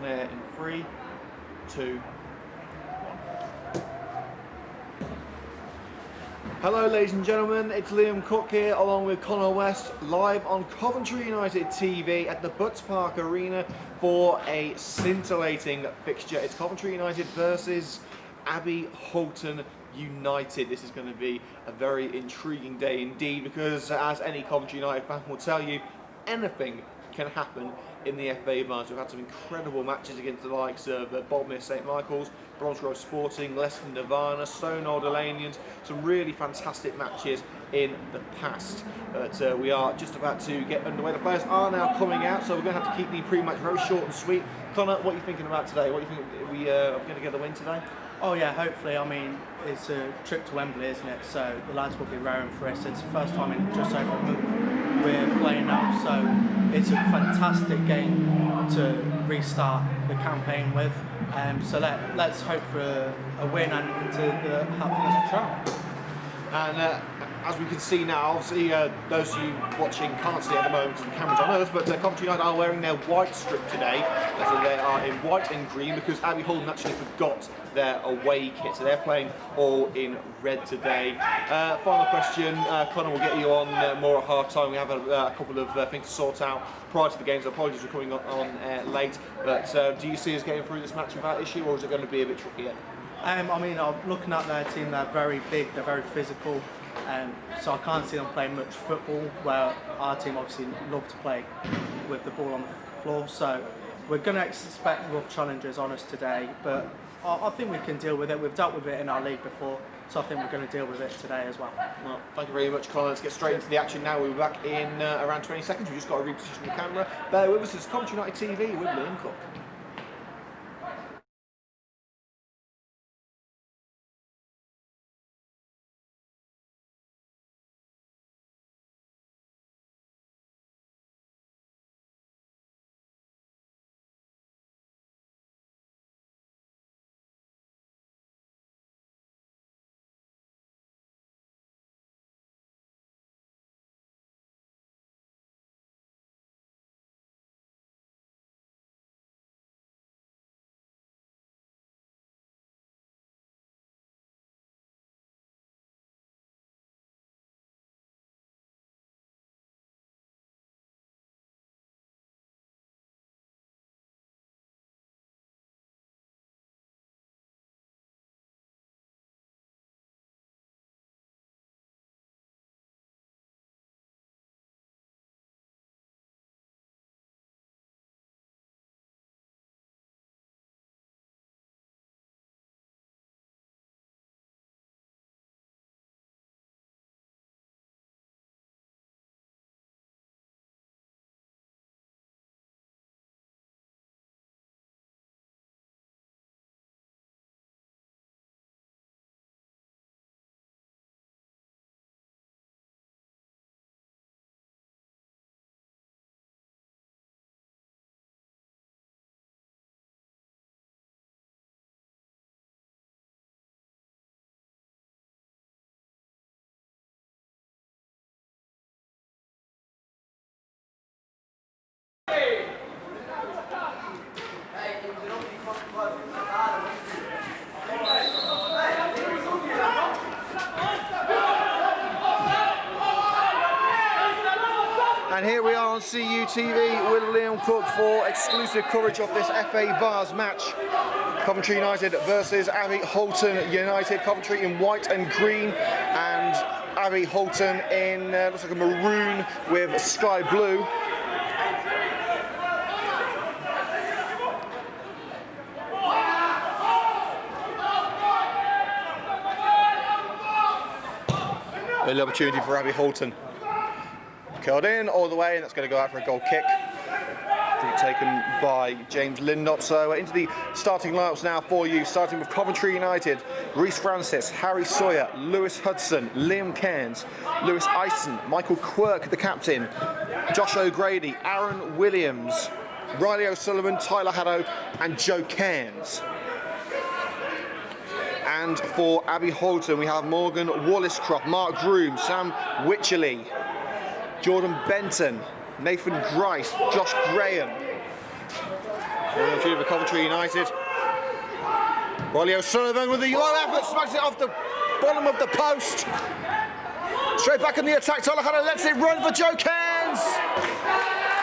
on air in 3, 2, 1. Hello ladies and gentlemen, it's Liam Cook here along with Connor West, live on Coventry United TV at the Butts Park Arena for a scintillating fixture. It's Coventry United versus Abbey Hulton United. This is going to be a very intriguing day indeed, because as any Coventry United fan will tell you, anything can happen in the FA Vase. We've had some incredible matches against the likes of Bournemouth St Michael's, Bromsgrove Sporting, Leicester Nirvana, Stonewall Delanians, some really fantastic matches in the past. But we are just about to get underway. The players are now coming out, so we're going to have to keep the pre-match very short and sweet. Connor, what are you thinking about today? What do you think? Are we going to get the win today? Oh yeah, hopefully. I mean, it's a trip to Wembley, isn't it? So the lads will be raring for us. It's the first time in just over a month we're playing up, so it's a fantastic game to restart the campaign with. So let's hope for a win and to the happiness trial. And as we can see now, obviously those of you watching can't see at the moment because the camera's on us, but Coventry United are wearing their white strip today. So they are in white and green because Abbey Hulton actually forgot their away kit, so they're playing all in red today. Final question, Connor, we'll get you on more at half time. We have a couple of things to sort out prior to the games. Apologies for coming on late, but do you see us getting through this match without issue, or is it going to be a bit trickier? I mean, I'm looking at their team. They're very big, they're very physical, so I can't see them playing much football, where our team obviously love to play with the ball on the floor. So we're going to expect rough challenges on us today, but I think we can deal with it. We've dealt with it in our league before, so I think we're going to deal with it today as well. Well, thank you very much, Connor. Let's get straight into the action now. We'll be back in around 20 seconds. We've just got to reposition the camera. Bear with us. It's Coventry United TV with Liam Cook. And here we are on CUTV with Liam Cook for exclusive coverage of this FA Vase match. Coventry United versus Abbey Hulton United. Coventry in white and green, and Abbey Hulton in looks like a maroon with sky blue. Early opportunity for Abbey Hulton. Curled in all the way, and that's going to go out for a goal kick. Taken by James Lindop. So into the starting lineups now for you, starting with Coventry United. Reece Francis, Harry Sawyer, Lewis Hudson, Liam Cairns, Lewis Ison, Michael Quirk the captain, Josh O'Grady, Aaron Williams, Riley O'Sullivan, Tyler Haddow and Joe Cairns. And for Abbey Hulton we have Morgan Walliscroft, Mark Groom, Sam Wycherley, Jordan Benton, Nathan Grice, Josh Graham. For Coventry United. Riley O'Sullivan with the low effort, smacks it off the bottom of the post. Straight back in the attack, Tyler Hunter lets it run for Joe Cairns.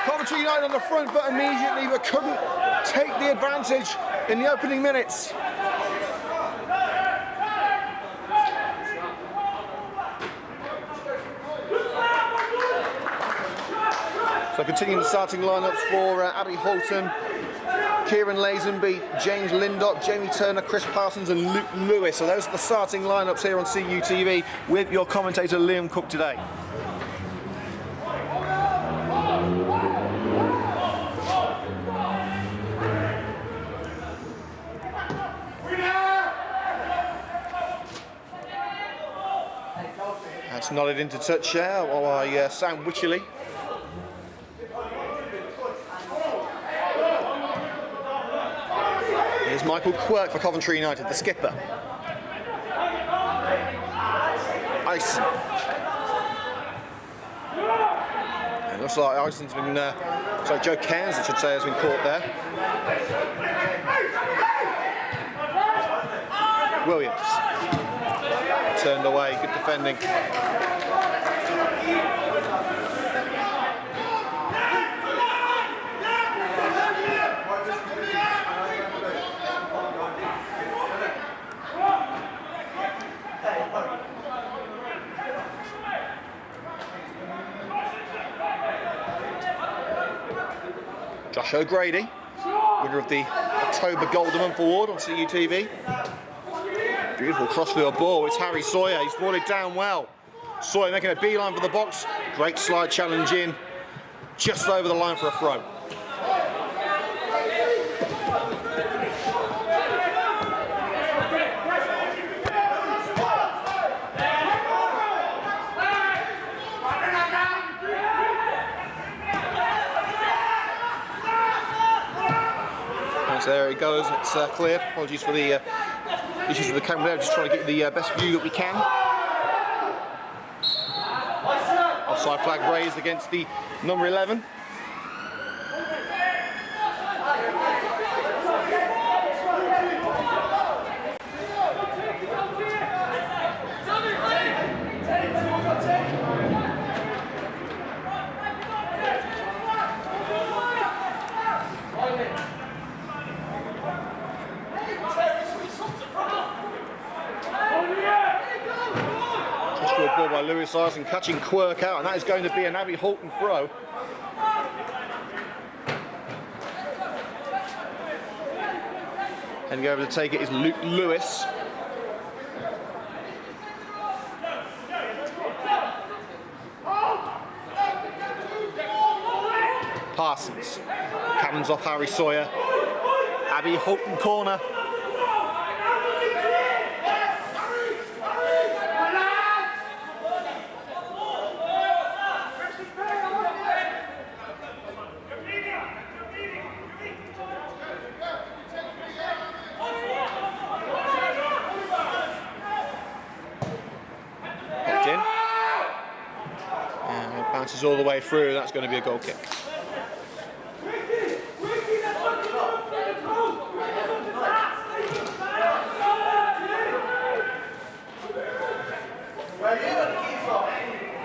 Coventry United on the front foot immediately, but couldn't take the advantage in the opening minutes. So continuing the starting lineups for Abbey Hulton. Kieran Lazenby, James Lindott, Jamie Turner, Chris Parsons and Luke Lewis. So those are the starting lineups here on CUTV with your commentator Liam Cook today. That's nodded into touch there by Sam Wycherley. Here's Michael Quirk for Coventry United, the skipper. Ison. It looks like Ison's been, sorry, Joe Cairns, I should say, has been caught there. Williams. Turned away, good defending. Josh O'Grady, winner of the October Golden Month Award on CUTV. Beautiful crossfield ball, it's Harry Sawyer, he's brought it down well. Sawyer making a beeline for the box, great slide challenge in, just over the line for a throw. There it goes, it's cleared. Apologies for the issues with the camera there, just trying to get the best view that we can. Offside flag raised against the number 11. Ball by Lewis Ison catching Quirk out, and that is going to be an Abbey Hulton throw. And over to take it is Luke Lewis. Parsons cannons off Harry Sawyer. Abbey Hulton corner. Bounces all the way through, that's going to be a goal kick.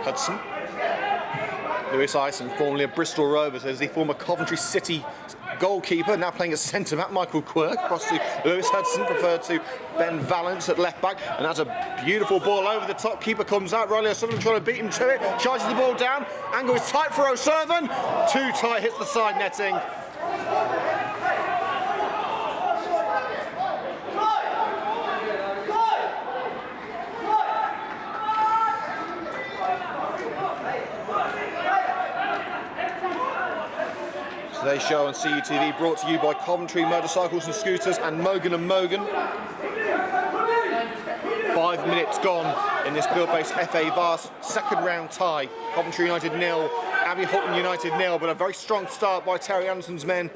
Hudson. Lewis Ison, formerly of Bristol Rovers, as the former Coventry City goalkeeper, now playing at centre back. Michael Quirk across to Lewis Hudson, preferred to Ben Valance at left back, and that's a beautiful ball over the top. Keeper comes out, Riley O'Sullivan trying to beat him to it, charges the ball down, angle is tight for O'Sullivan, too tight, hits the side netting. Today's show on CUTV brought to you by Coventry Motorcycles and Scooters and Mogan & Mogan. 5 minutes gone in this build-based FA Vase second round tie. Coventry United 0, Abbey Hulton United 0, but a very strong start by Terry Anderson's men.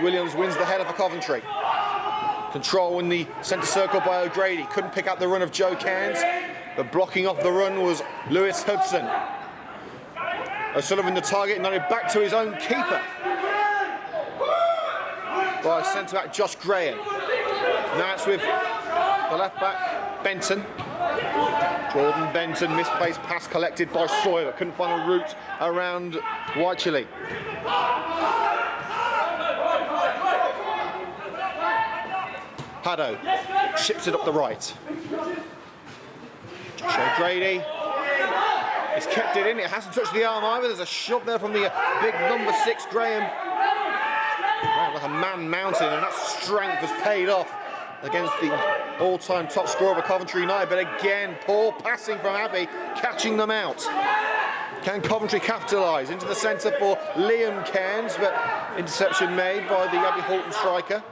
Williams wins the header for Coventry. Control in the centre circle by O'Grady. Couldn't pick up the run of Joe Cairns, but blocking off the run was Lewis Hudson. O'Sullivan the target, and then back to his own keeper by centre-back Josh Graham. Now it's with the left-back Benton. Jordan Benton, misplaced pass collected by Sawyer, but couldn't find a route around Wycherley. Haddo ships it up the right. Josh O'Grady. He's kept it in, it hasn't touched the arm either. There's a shove there from the big number 6 Graham. Like a man mountain, and that strength has paid off against the all-time top scorer of Coventry United. But again, poor passing from Abbey, catching them out. Can Coventry capitalise? Into the centre for Liam Cairns, but interception made by the Abbey Hulton striker.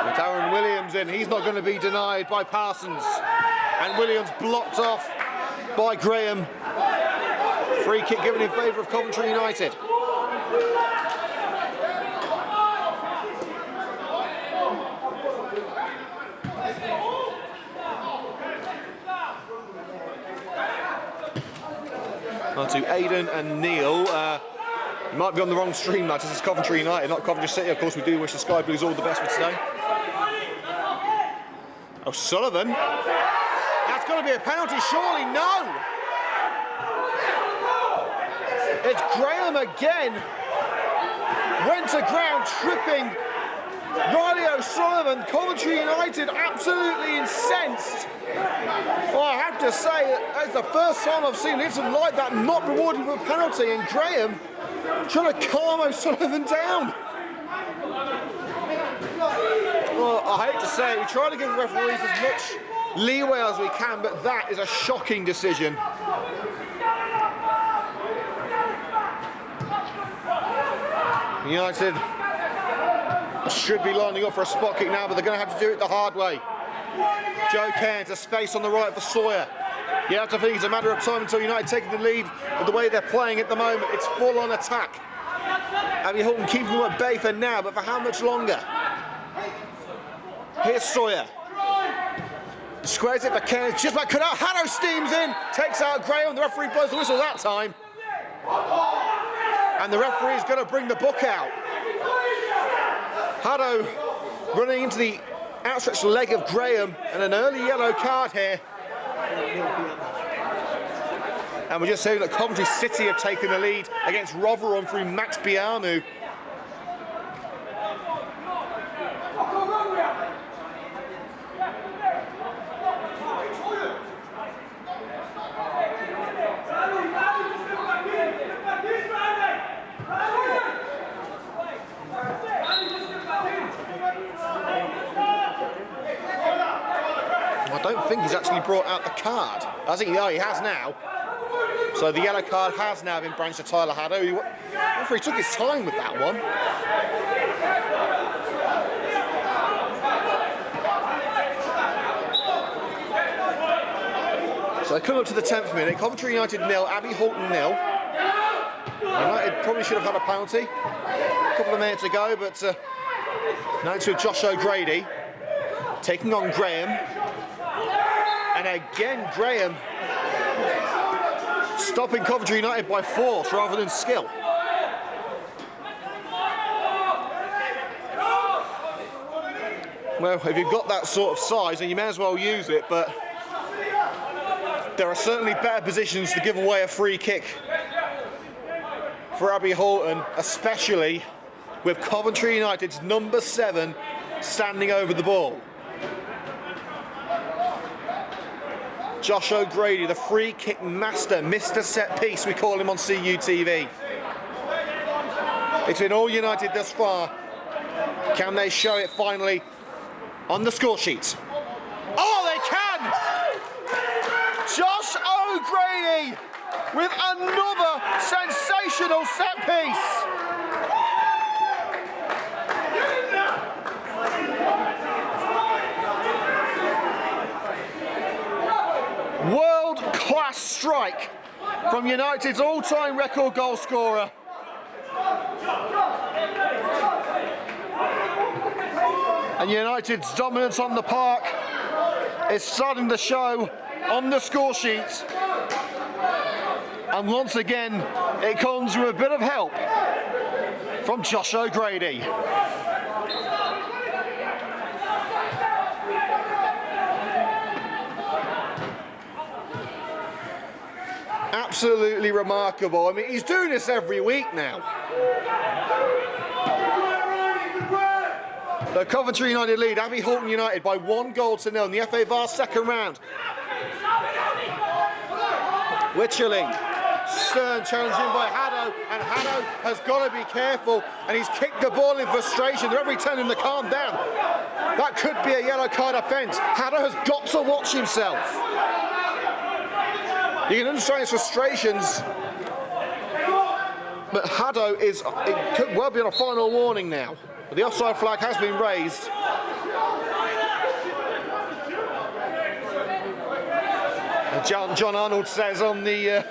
With Aaron Williams in, he's not going to be denied by Parsons. And Williams blocked off by Graham. Free kick given in favour of Coventry United. On to Aidan and Neil. You might be on the wrong stream, lads. This is Coventry United, not Coventry City. Of course, we do wish the Sky Blues all the best for today. O'Sullivan. That's got to be a penalty, surely. No! It's Graham again. Went to ground, tripping Riley O'Sullivan. Coventry United absolutely incensed. Well, I have to say, it's the first time I've seen anything like that not rewarded with a penalty, and Graham trying to calm O'Sullivan down. Well, I hate to say it, we try to give referees as much leeway as we can, but that is a shocking decision. United should be lining up for a spot kick now, but they're going to have to do it the hard way. Joe Cairns, a space on the right for Sawyer. You have to think it's a matter of time until United taking the lead with the way they're playing at the moment. It's full on attack. Abbey Hulton keeping them at bay for now, but for how much longer? Here's Sawyer. Squares it for Cairns, just about cut out. Haddo steams in, takes out Graham. The referee blows the whistle that time. And the referee is going to bring the book out. Haddo running into the outstretched leg of Graham, and an early yellow card here. And we're just saying that Coventry City have taken the lead against Rotherham through Max Biamu. I don't think he's actually brought out the card. I think he has now. So the yellow card has now been branched to Tyler Haddo. He took his time with that one. So they come up to the 10th minute. Coventry United 0, Abbey Hulton 0. United probably should have had a penalty. A couple of minutes ago, but now to Josh O'Grady taking on Graham. And again, Graham stopping Coventry United by force rather than skill. Well, if you've got that sort of size, then you may as well use it, but there are certainly better positions to give away a free kick for Abbey Hulton, especially with Coventry United's number 7 standing over the ball. Josh O'Grady, the free kick master, Mr. Set Piece, we call him on CUTV. It's been all United thus far. Can they show it finally on the score sheet? Oh, they can! Josh O'Grady with another sensational set piece. World-class strike from United's all-time record goal scorer. And United's dominance on the park is starting to show on the score sheet. And once again, it comes with a bit of help from Josh O'Grady. Absolutely remarkable. I mean, he's doing this every week now. The Coventry United lead Abbey Hulton United by 1-0 in the FA Vase second round. Wycherley, stern challenging by Haddo, and Haddo has got to be careful, and he's kicked the ball in frustration. They're every telling him to calm down. That could be a yellow card offence. Haddo has got to watch himself. You can understand his frustrations, but Haddo it could well be on a final warning now. But the offside flag has been raised. And John Arnold says on the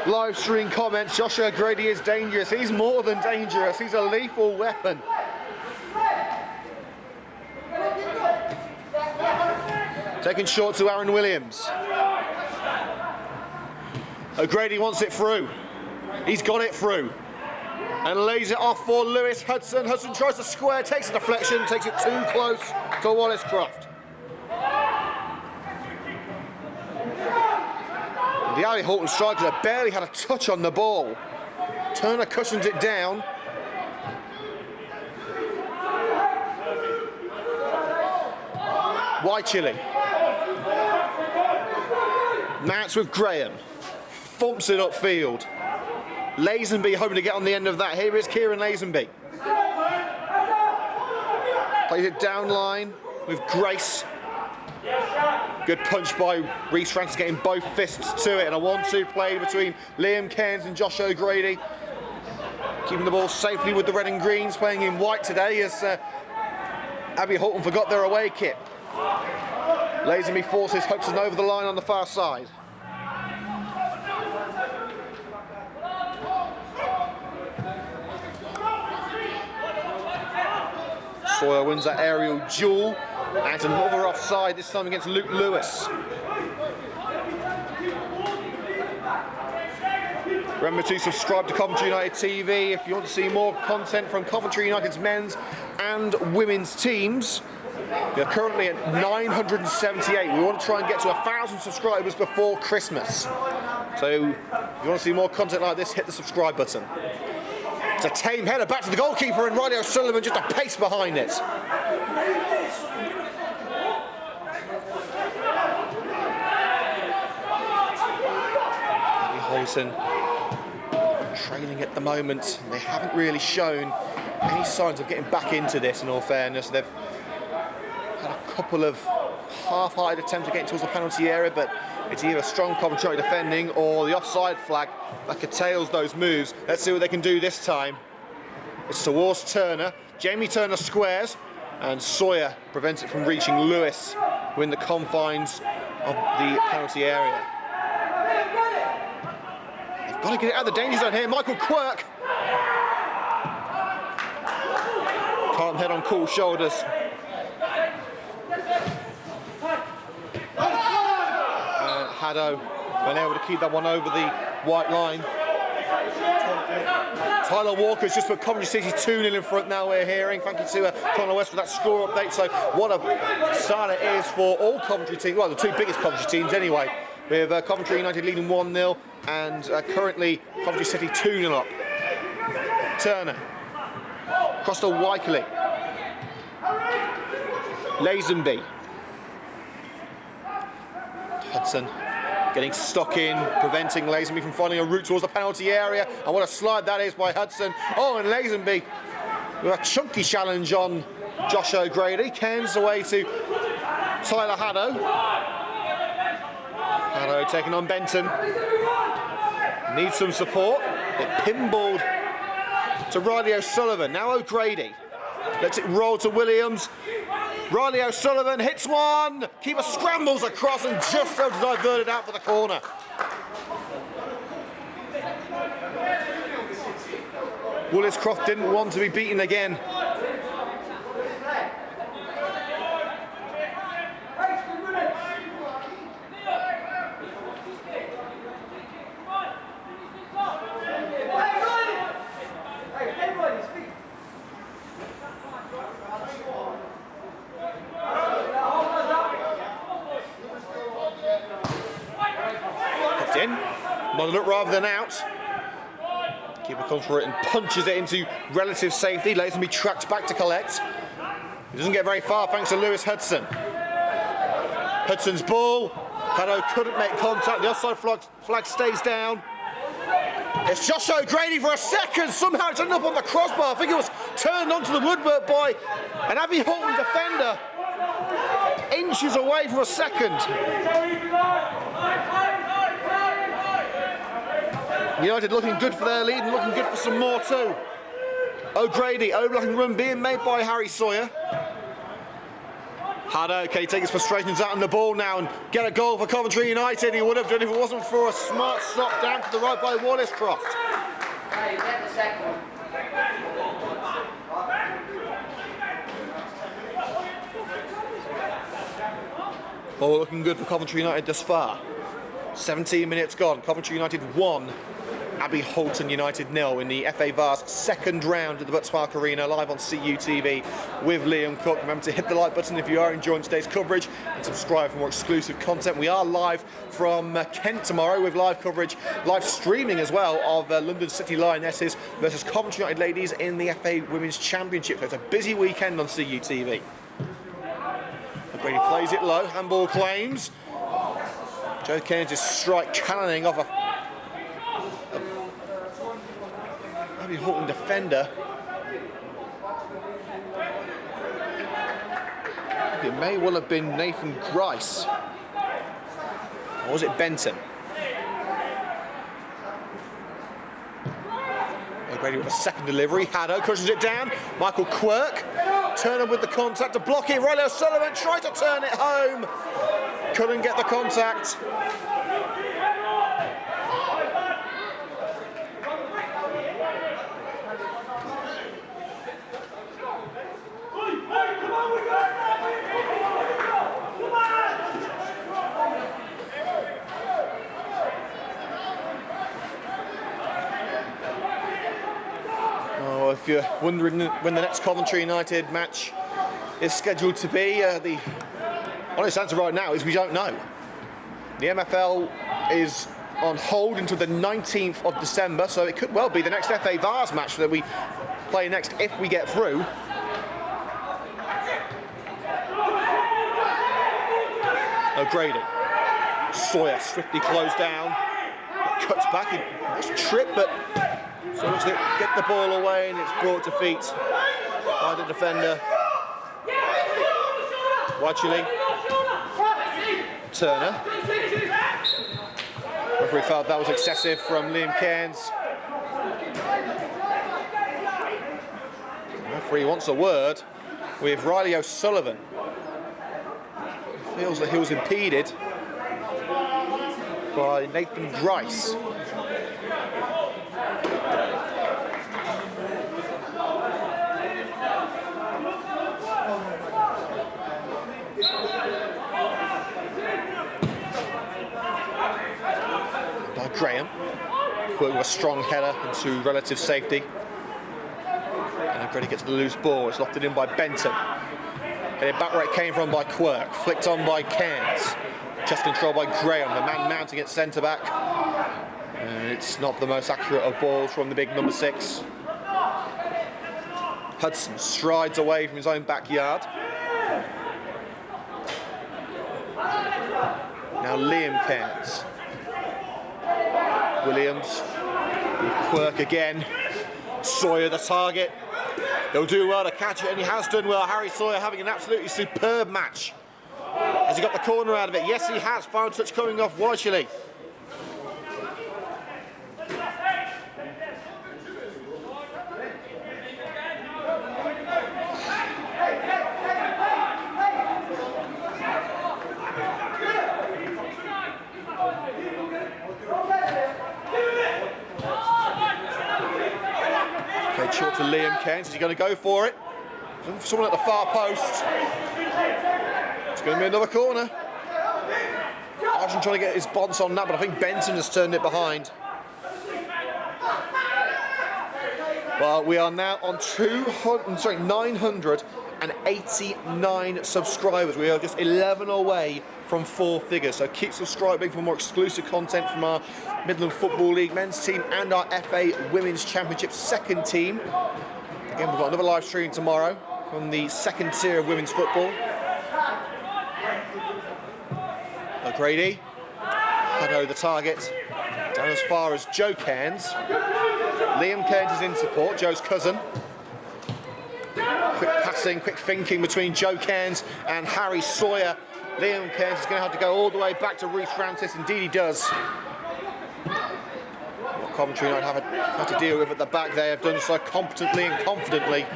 live stream comments, Josh O'Grady is dangerous. He's more than dangerous. He's a lethal weapon. Taking short to Aaron Williams. O'Grady wants it through. He's got it through. And lays it off for Lewis Hudson. Hudson tries to square, takes a deflection, takes it too close to Wallace Croft. The Abbey Hulton strikers have barely had a touch on the ball. Turner cushions it down. Wycherley. Mounts with Graham. Thumps it upfield. Lazenby hoping to get on the end of that. Here is Kieran Lazenby. Plays it down line with grace. Good punch by Reece Francis, getting both fists to it, and a 1-2 play between Liam Cairns and Josh O'Grady. Keeping the ball safely with the red and greens, playing in white today as Abbey Hulton forgot their away kit. Lazenby forces Hudson over the line on the far side. Sawyer wins that aerial duel, and another offside, this time against Luke Lewis. Remember to subscribe to Coventry United TV if you want to see more content from Coventry United's men's and women's teams. We're currently at 978. We want to try and get to 1,000 subscribers before Christmas. So if you want to see more content like this, hit the subscribe button. It's a tame header back to the goalkeeper, and Riley O'Sullivan just a pace behind it. Abbey Hulton trailing at the moment. They haven't really shown any signs of getting back into this, in all fairness. They've had a couple of half-hearted attempts to get towards the penalty area, but it's either strong Coventry defending or the offside flag that curtails those moves. Let's see what they can do this time. It's towards Turner. Jamie Turner squares, and Sawyer prevents it from reaching Lewis within the confines of the penalty area. They've got to get it out of the danger zone here. Michael Quirk can't head on cool shoulders. Haddo unable to keep that one over the white line. Tyler Walker's just put Coventry City 2-0 in front now, we're hearing. Thank you to Connor West for that score update. So what a start it is for all Coventry teams, well, the two biggest Coventry teams anyway, with Coventry United leading 1-0 and currently Coventry City 2-0 up. Turner. Across to Wycherley. Lazenby. Hudson getting stuck in, preventing Lazenby from finding a route towards the penalty area. And what a slide that is by Hudson. Oh, and Lazenby with a chunky challenge on Josh O'Grady. Cairns away to Tyler Haddo. Haddo taking on Benton. Needs some support. It pinballed to Riley O'Sullivan. Now O'Grady lets it roll to Williams. Riley O'Sullivan hits one. Keeper scrambles across and just so to divert it out for the corner. Wallace Croft didn't want to be beaten again. Nodded up rather than out. Keeper comes for it and punches it into relative safety. Lays him be tracked back to collect. He doesn't get very far thanks to Lewis Hudson. Hudson's ball. Haddo couldn't make contact. The offside flag stays down. It's Josh O'Grady for a second. Somehow it's ended up on the crossbar. I think it was turned onto the woodwork by an Abbey Hulton defender. Inches away from a second. United looking good for their lead and looking good for some more too. O'Grady, overlapping run being made by Harry Sawyer. Haddo, can he take his frustrations out on the ball now and get a goal for Coventry United? He would have done if it wasn't for a smart stop down to the right by Wallace-Croft. Hey, get the second one. Ball looking good for Coventry United thus far. 17 minutes gone. Coventry United 1. Abbey Hulton United 0 in the FA Vase second round at the Butts Park Arena, live on CUTV with Liam Cook. Remember to hit the like button if you are enjoying today's coverage and subscribe for more exclusive content. We are live from Kent tomorrow with live coverage, live streaming as well of London City Lionesses versus Coventry United ladies in the FA Women's Championship. So it's a busy weekend on CUTV. Brady plays it low, handball claims. Joe Cairns' strike cannoning off a Abbey Hulton defender. It may well have been Nathan Grice. Or was it Benton? O'Grady with a second delivery. Haddo cushions it down. Michael Quirk. Turner with the contact to block it. Riley O'Sullivan tried to turn it home. Couldn't get the contact. Oh, if you're wondering when the next Coventry United match is scheduled to be, the honest answer right now is we don't know. The MFL is on hold until the 19th of December, so it could well be the next FA Vase match that we play next if we get through. O'Grady. Sawyer swiftly closed down. Cuts back. It's a trip, but so looks to get the ball away, and it's brought to feet by the defender. Wycherley. Turner. Referee felt that was excessive from Liam Cairns. Referee wants a word with Riley O'Sullivan. Feels that he was impeded by Nathan Grice. By Graham, with a strong header into relative safety. And O'Grady gets the loose ball. It's lofted in by Benton. Headed back where it came from by Quirk. Flicked on by Cairns. Chest control by Graham, the man mounting at centre back. And it's not the most accurate of balls from the big number 6. Hudson strides away from his own backyard. Now Liam Cairns. Williams. Quirk again. Sawyer the target. He'll do well to catch it, and he has done well. Harry Sawyer having an absolutely superb match. Has he got the corner out of it? Yes, he has. Final touch coming off Wycherley. Okay, short to Liam Cairns. Is he going to go for it? Someone at the far post. It's going to be another corner. Arjun trying to get his bonds on that, but I think Benton has turned it behind. Well, we are now on 989 subscribers. We are just 11 away from 4 figures. So keep subscribing for more exclusive content from our Midland Football League men's team and our FA Women's Championship second team. Again, we've got another live stream tomorrow from the second tier of women's football. O'Grady, Haddo the target, down as far as Joe Cairns. Liam Cairns is in support, Joe's cousin. Quick passing, quick thinking between Joe Cairns and Harry Sawyer. Liam Cairns is going to have to go all the way back to Ruth Francis, indeed he does. What Coventry United have had to deal with at the back, they have done so competently and confidently.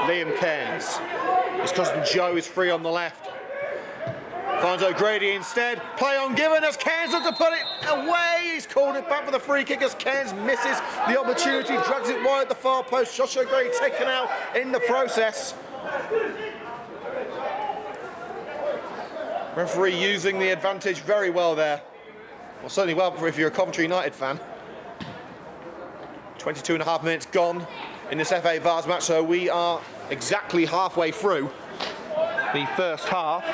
Liam Cairns, his cousin Joe is free on the left. Finds O'Grady instead. Play on given as Cairns has to put it away. He's called it back for the free kick as Cairns misses the opportunity, drags it wide at the far post. Josh O'Grady taken out in the process. Referee using the advantage very well there. Well, certainly well if you're a Coventry United fan. 22.5 minutes gone in this FA Vase match, so we are exactly halfway through the first half.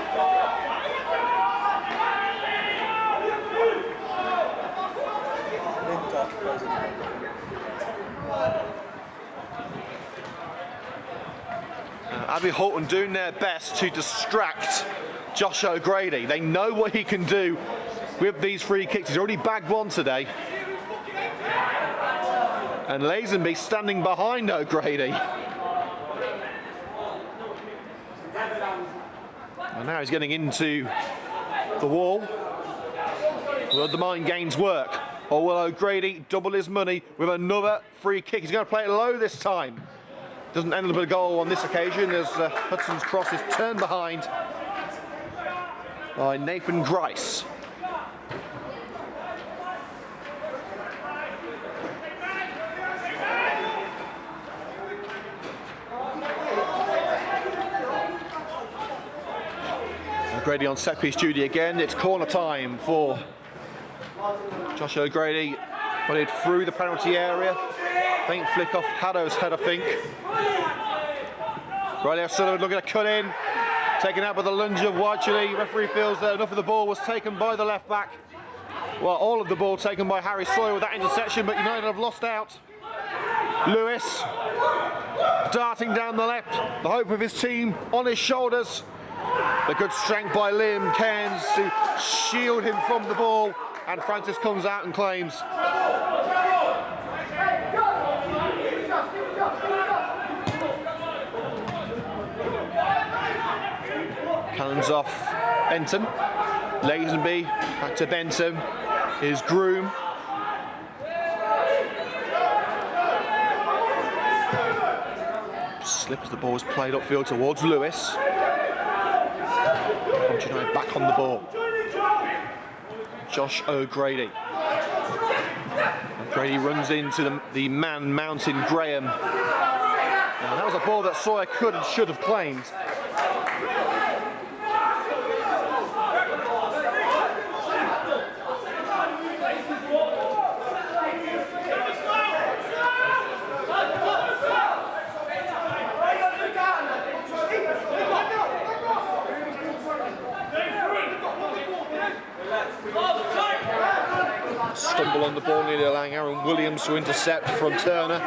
Abbey Hulton doing their best to distract Josh O'Grady. They know what he can do with these free kicks. He's already bagged one today. And Lazenby standing behind O'Grady. And now he's getting into the wall. Will the mind gains work? Or will O'Grady double his money with another free kick? He's going to play it low this time. Doesn't end up with a goal on this occasion as Hudson's cross is turned behind by Nathan Grice. O'Grady on set piece duty again. It's corner time for Josh O'Grady. Put it through the penalty area. Faint flick off Haddo's head, I think. Riley Sullivan looking to cut in. Taken out by the lunge of Wycherley. Referee feels that enough of the ball was taken by the left back. Well, all of the ball taken by Harry Sawyer with that interception, but United have lost out. Lewis darting down the left. The hope of his team on his shoulders. The good strength by Liam Cairns to shield him from the ball. And Francis comes out and claims. Cannons off Benton. Lazenby back to Benton. Here's Groom. Slip as the ball is played upfield towards Lewis. Coventry United back on the ball. Josh O'Grady. O'Grady runs into the man mountain Graham. Now, that was a ball that Sawyer could and should have claimed. Stumble on the ball, nearly allowing Aaron Williams to intercept from Turner.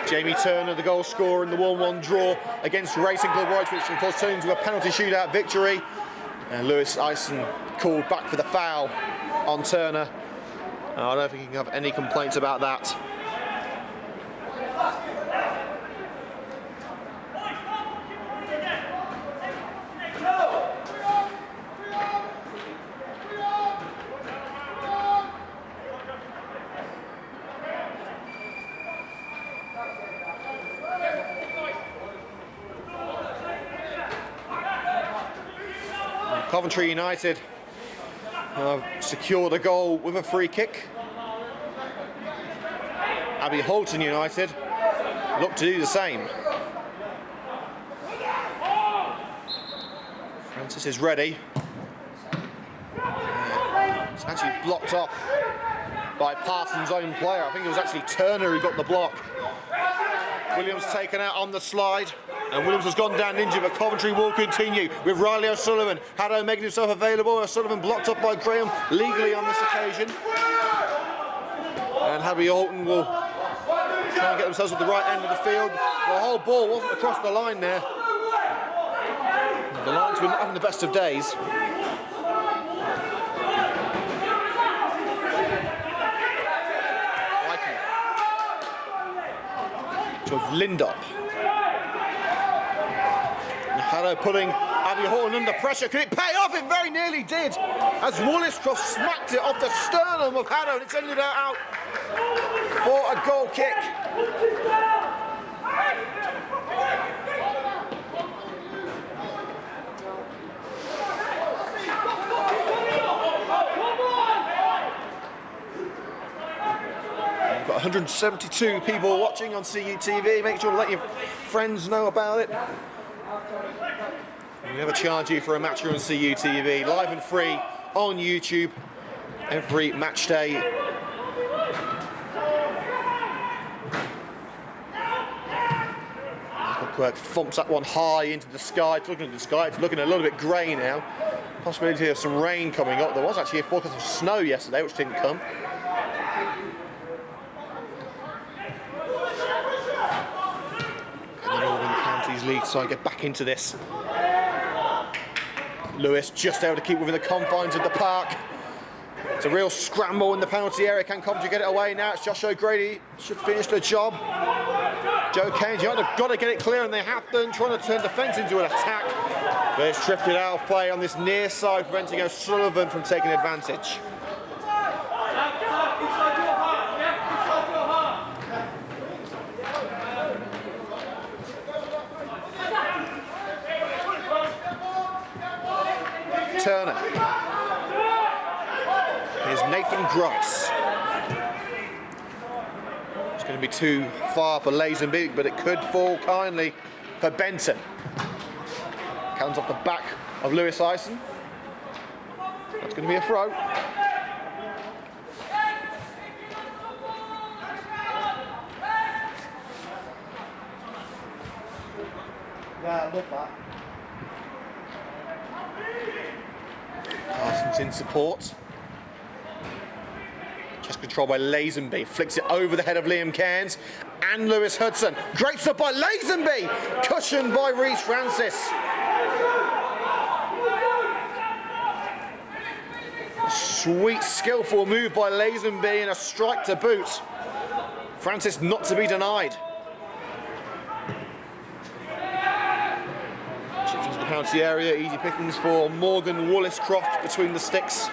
Jamie Turner, the goal scorer in the 1-1 draw against Racing Club White, which of course turned into a penalty shootout victory. And Lewis Ison called back for the foul on Turner. I don't think you can have any complaints about that. Coventry United have secured a goal with a free kick. Abbey Hulton United look to do the same. Francis is ready. It's actually blocked off by Parsons' own player. I think it was actually Turner who got the block. Williams taken out on the slide. And Williams has gone down injured, but Coventry will continue with Riley O'Sullivan. Haddo making himself available. O'Sullivan blocked up by Graham legally on this occasion. And Abbey Hulton will try and get themselves at the right end of the field. The whole ball wasn't across the line there. The line's been having the best of days. To Lindup. Haddo putting Abbey Hulton under pressure. Can it pay off? It very nearly did, as Woolliscroft smacked it off the sternum of Haddo, and it's ended out for a goal kick. We've got 172 people watching on CUTV. Make sure to let your friends know about it. We never charge you for a match here on CUTV, live and free on YouTube every match day. Quirk thumps that one high into the sky. It's looking at the sky, it's looking a little bit grey now. Possibility of some rain coming up. There was actually a forecast of snow yesterday, which didn't come. And the Northern Counties League side get back into this. Lewis just able to keep within the confines of the park. It's a real scramble in the penalty area. Can Coventry get it away now? It's Josh O'Grady. Should finish the job. Joe Keynes, you've got to get it clear, and they have done, trying to turn defence into an attack. But it's tripped it out of play on this near side, preventing O'Sullivan from taking advantage. Turner. Here's Nathan Grice. It's going to be too far for Lazenby, but it could fall kindly for Benton. Comes off the back of Lewis Ison. That's going to be a throw. Yeah, I love that. Parsons in support. Just controlled by Lazenby. Flicks it over the head of Liam Cairns and Lewis Hudson. Great stuff by Lazenby. Cushioned by Reece Francis. Sweet, skillful move by Lazenby and a strike to boot. Francis not to be denied. Chips into the penalty area. Easy pickings for Morgan Woolliscroft between the sticks.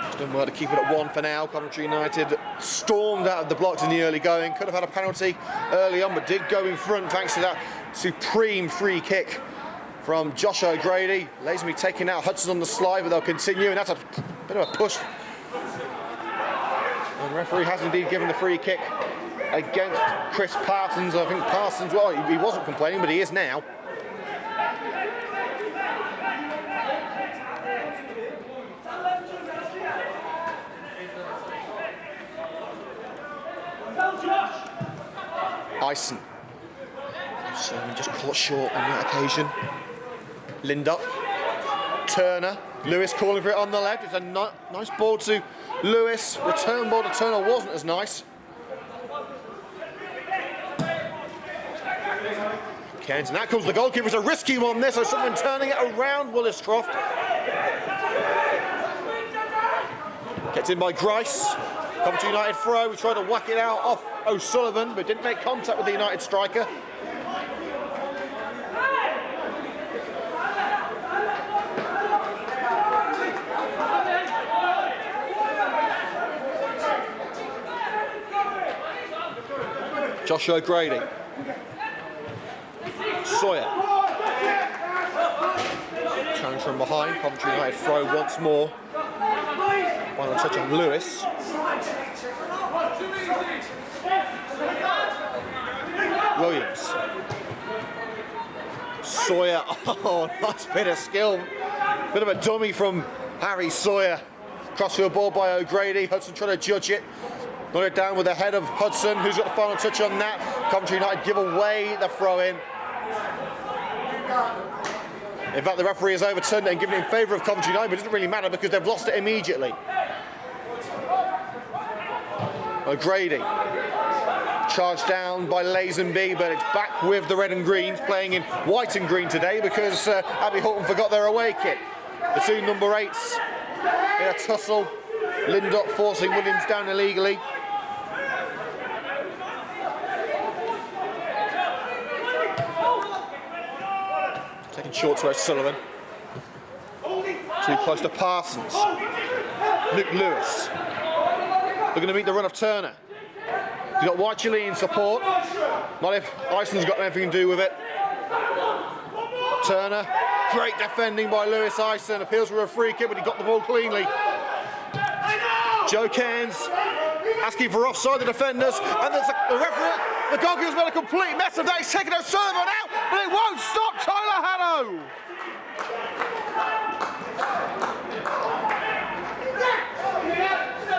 Just done well to keep it at 1 for now. Coventry United stormed out of the blocks in the early going. Could have had a penalty early on, but did go in front thanks to that supreme free kick from Josh O'Grady. Lazenby taking out Hudson on the slide, but they'll continue, and that's a bit of a push. And the referee has indeed given the free kick against Chris Parsons. I think Parsons, well, he wasn't complaining, but he is now. Ison. So we just caught short on that occasion. Lindup. Turner. Lewis calling for it on the left. It's a nice ball to Lewis. Return ball to Turner wasn't as nice. Cairns, and that comes the goalkeeper. It's a risky one this, so someone turning it around Woolliscroft. Gets in by Grice. Coventry United throw. We tried to whack it out off O'Sullivan, but didn't make contact with the United striker. Josh O'Grady. Sawyer. Challenge from behind. Coventry United throw once more. Final touch on Lewis. Williams. Sawyer. Oh, nice bit of skill. Bit of a dummy from Harry Sawyer. Crossfield ball by O'Grady. Hudson trying to judge it. Got it down with the head of Hudson, who's got the final touch on that. Coventry United give away the throw-in. In fact, the referee has overturned it and given it in favour of Coventry United, but it doesn't really matter because they've lost it immediately. O'Grady. Charged down by Lazenby, but it's back with the red and greens, playing in white and green today because Abbey Hulton forgot their away kit. The two number 8s in a tussle. Buildup forcing Williams down illegally. Taking short to O'Sullivan. Too close to Parsons. Luke Lewis. They're going to meet the run of Turner. You've got White Chile in support. Not if Ison's got anything to do with it. Turner. Great defending by Lewis Ison. Appeals for a free kick, but he got the ball cleanly. Joe Cairns asking for offside the defenders, and there's the referee. The goalkeeper's made a complete mess of that. He's taken O'Sullivan out, but it won't stop Tyler Haddow.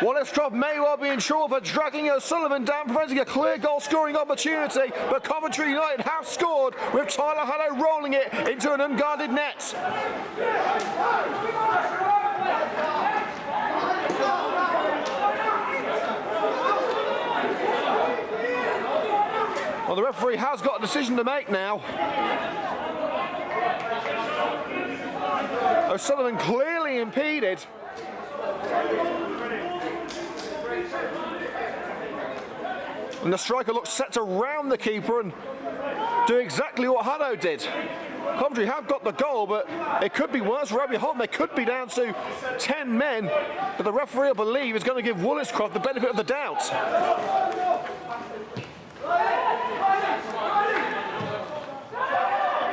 Wallace-Croft may well be in trouble for dragging O'Sullivan down, preventing a clear goal-scoring opportunity, but Coventry United have scored with Tyler Haddow rolling it into an unguarded net. Well, the referee has got a decision to make now. O'Sullivan clearly impeded. And the striker looks set to round the keeper and do exactly what Haddow did. Coventry have got the goal, but it could be worse for Abbey Hulton. They could be down to 10 men, but the referee, I believe, is going to give Wallace-Croft the benefit of the doubt.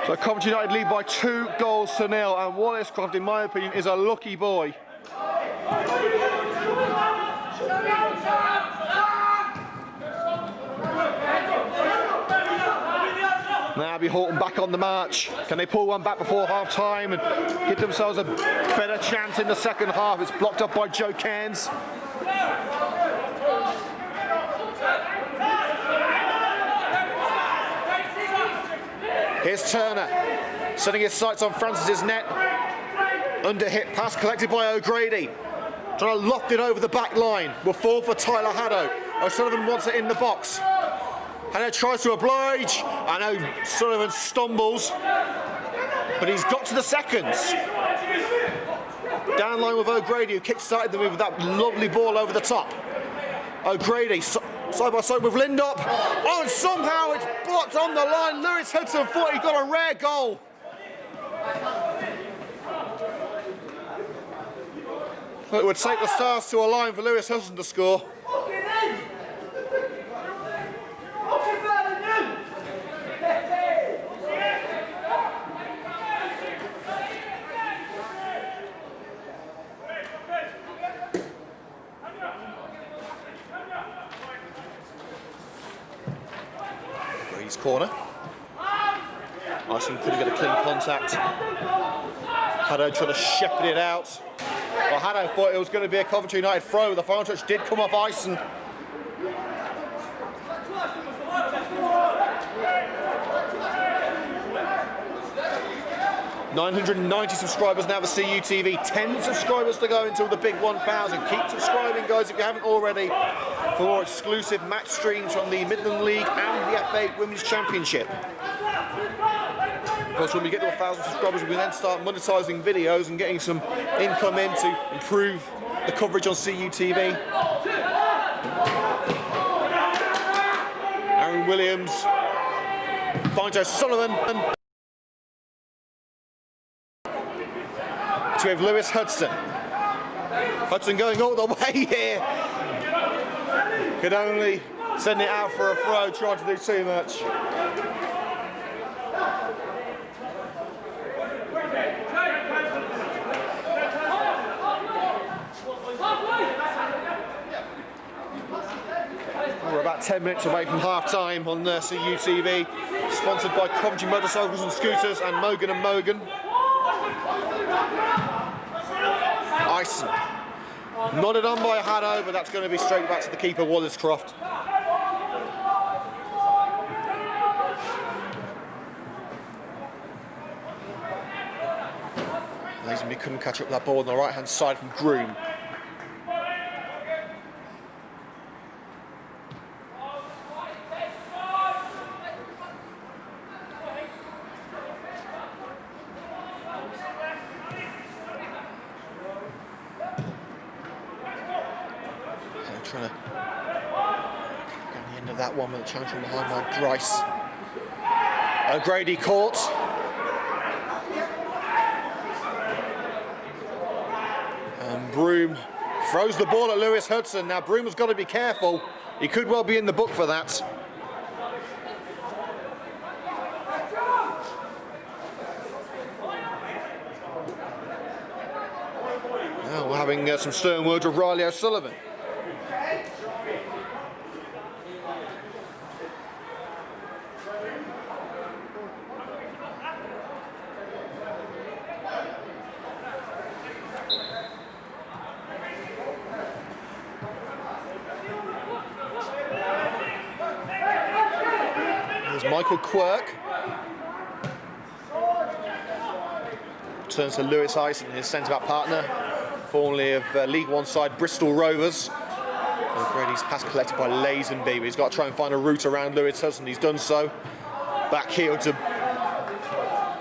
So Coventry United lead by 2 goals to 0, and Wallace-Croft, in my opinion, is a lucky boy. Now Abbey Hulton back on the march. Can they pull one back before half-time and give themselves a better chance in the second half? It's blocked up by Joe Cairns. Here's Turner, setting his sights on Francis's net. Under hit pass collected by O'Grady. Trying to loft it over the back line. Will fall for Tyler Haddow. O'Sullivan wants it in the box. Haddow tries to oblige. I know O'Sullivan stumbles, but he's got to the seconds. Down line with O'Grady, who kick-started the move with that lovely ball over the top. O'Grady side by side with Buildup. Oh, and somehow it's blocked on the line. Lewis Hudson thought he got a rare goal. It would take the stars to align for Lewis Hudson to score. Brady's corner. Ison couldn't get a clean contact. Haddow trying to shepherd it out. Well, Haddow thought it was going to be a Coventry United throw. The final touch did come off Ison. $990 subscribers now for CUTV. 10 subscribers to go until the big 1,000. Keep subscribing, guys, if you haven't already, for more exclusive match streams from the Midland League and the FA Women's Championship. Of course, when we get to 1,000 subscribers, we then start monetising videos and getting some income in to improve the coverage on CUTV. Aaron Williams finds O'Sullivan. We have Lewis Hudson. Hudson going all the way here. Could only send it out for a throw, trying to do too much. We're about 10 minutes away from half-time on CUTV, sponsored by Coventry Motorcycles and Scooters and Mogan & Mogan. Ison Nodded on by Haddo, but that's going to be straight back to the keeper, Wallace Croft. Lazenby couldn't catch up that ball on the right-hand side from Groom. Trying to get the end of that one with a challenge from behind by Bryce. O'Grady caught. And Broom throws the ball at Lewis Hudson. Now Broom has got to be careful. He could well be in the book for that. Now we're having some stern words with Riley O'Sullivan. Michael Quirk turns to Lewis Ison, his centre-back partner, formerly of League One side Bristol Rovers. O'Grady's pass collected by Lazenby, but he's got to try and find a route around Lewis Hudson. He's done so. Back heel to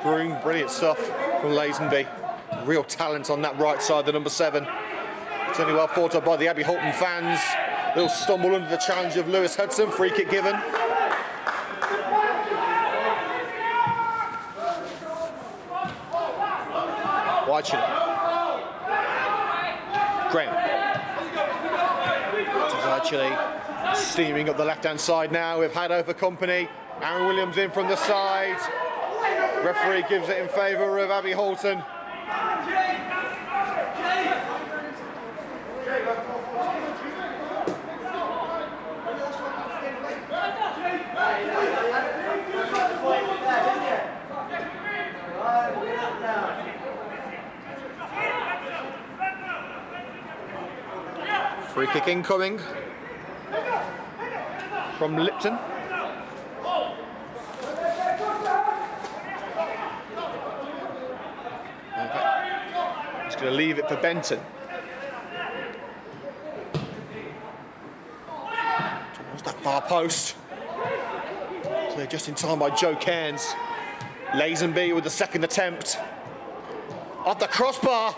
Broom, brilliant stuff from Lazenby. Real talent on that right side, the number 7. Certainly well thought of by the Abbey Hulton fans. Little stumble under the challenge of Lewis Hudson, free kick given. Wychin. Graham. Wychin steaming up the left-hand side now with Haddo for company. Aaron Williams in from the side. Referee gives it in favour of Abbey Hulton. Free kick incoming from Lipton. Okay. He's going to leave it for Benton. Towards that far post. Cleared just in time by Joe Cairns. Lazenby with the second attempt. Off the crossbar.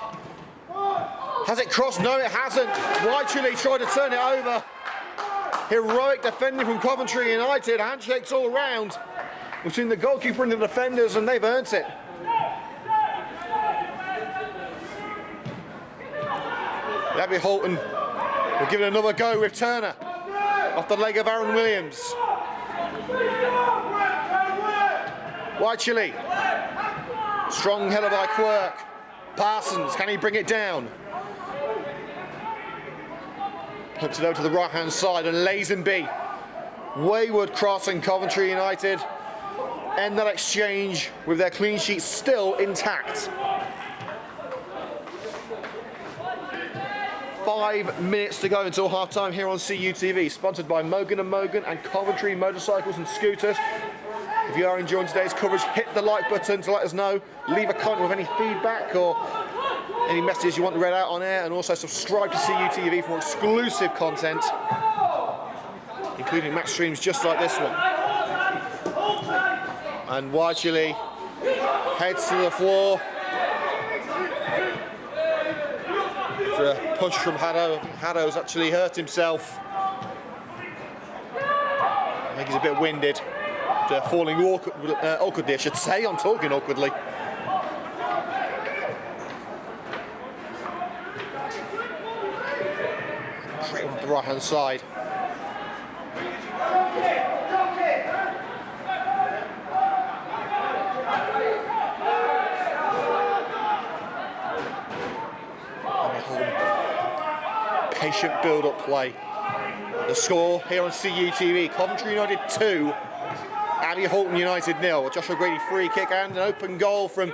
Has it crossed? No, it hasn't. Wychin tried to turn it over. Heroic defending from Coventry United. Handshakes all round between the goalkeeper and the defenders, and they've earned it. Abbey Hulton will give it another go with Turner off the leg of Aaron Williams. Wychin. Strong header by Quirk. Parsons, can he bring it down? Puts it over to the right-hand side, and Lazenby. Wayward crossing. Coventry United end that exchange with their clean sheet still intact. 5 minutes to go until half-time here on CUTV, sponsored by Mogan & Mogan and Coventry Motorcycles and Scooters. If you are enjoying today's coverage, hit the like button to let us know. Leave a comment with any feedback or any messages you want read out on air, and also subscribe to CUTV for exclusive content, including match streams just like this one. And Wychin heads to the floor. After a push from Haddo. Haddo's actually hurt himself. I think he's a bit winded. After falling awkwardly, I should say. I'm talking awkwardly. Straight on the right-hand side. Patient build-up play. The score here on CUTV: Coventry United 2, Abbey Hulton United 0. Joshua Grady free kick and an open goal from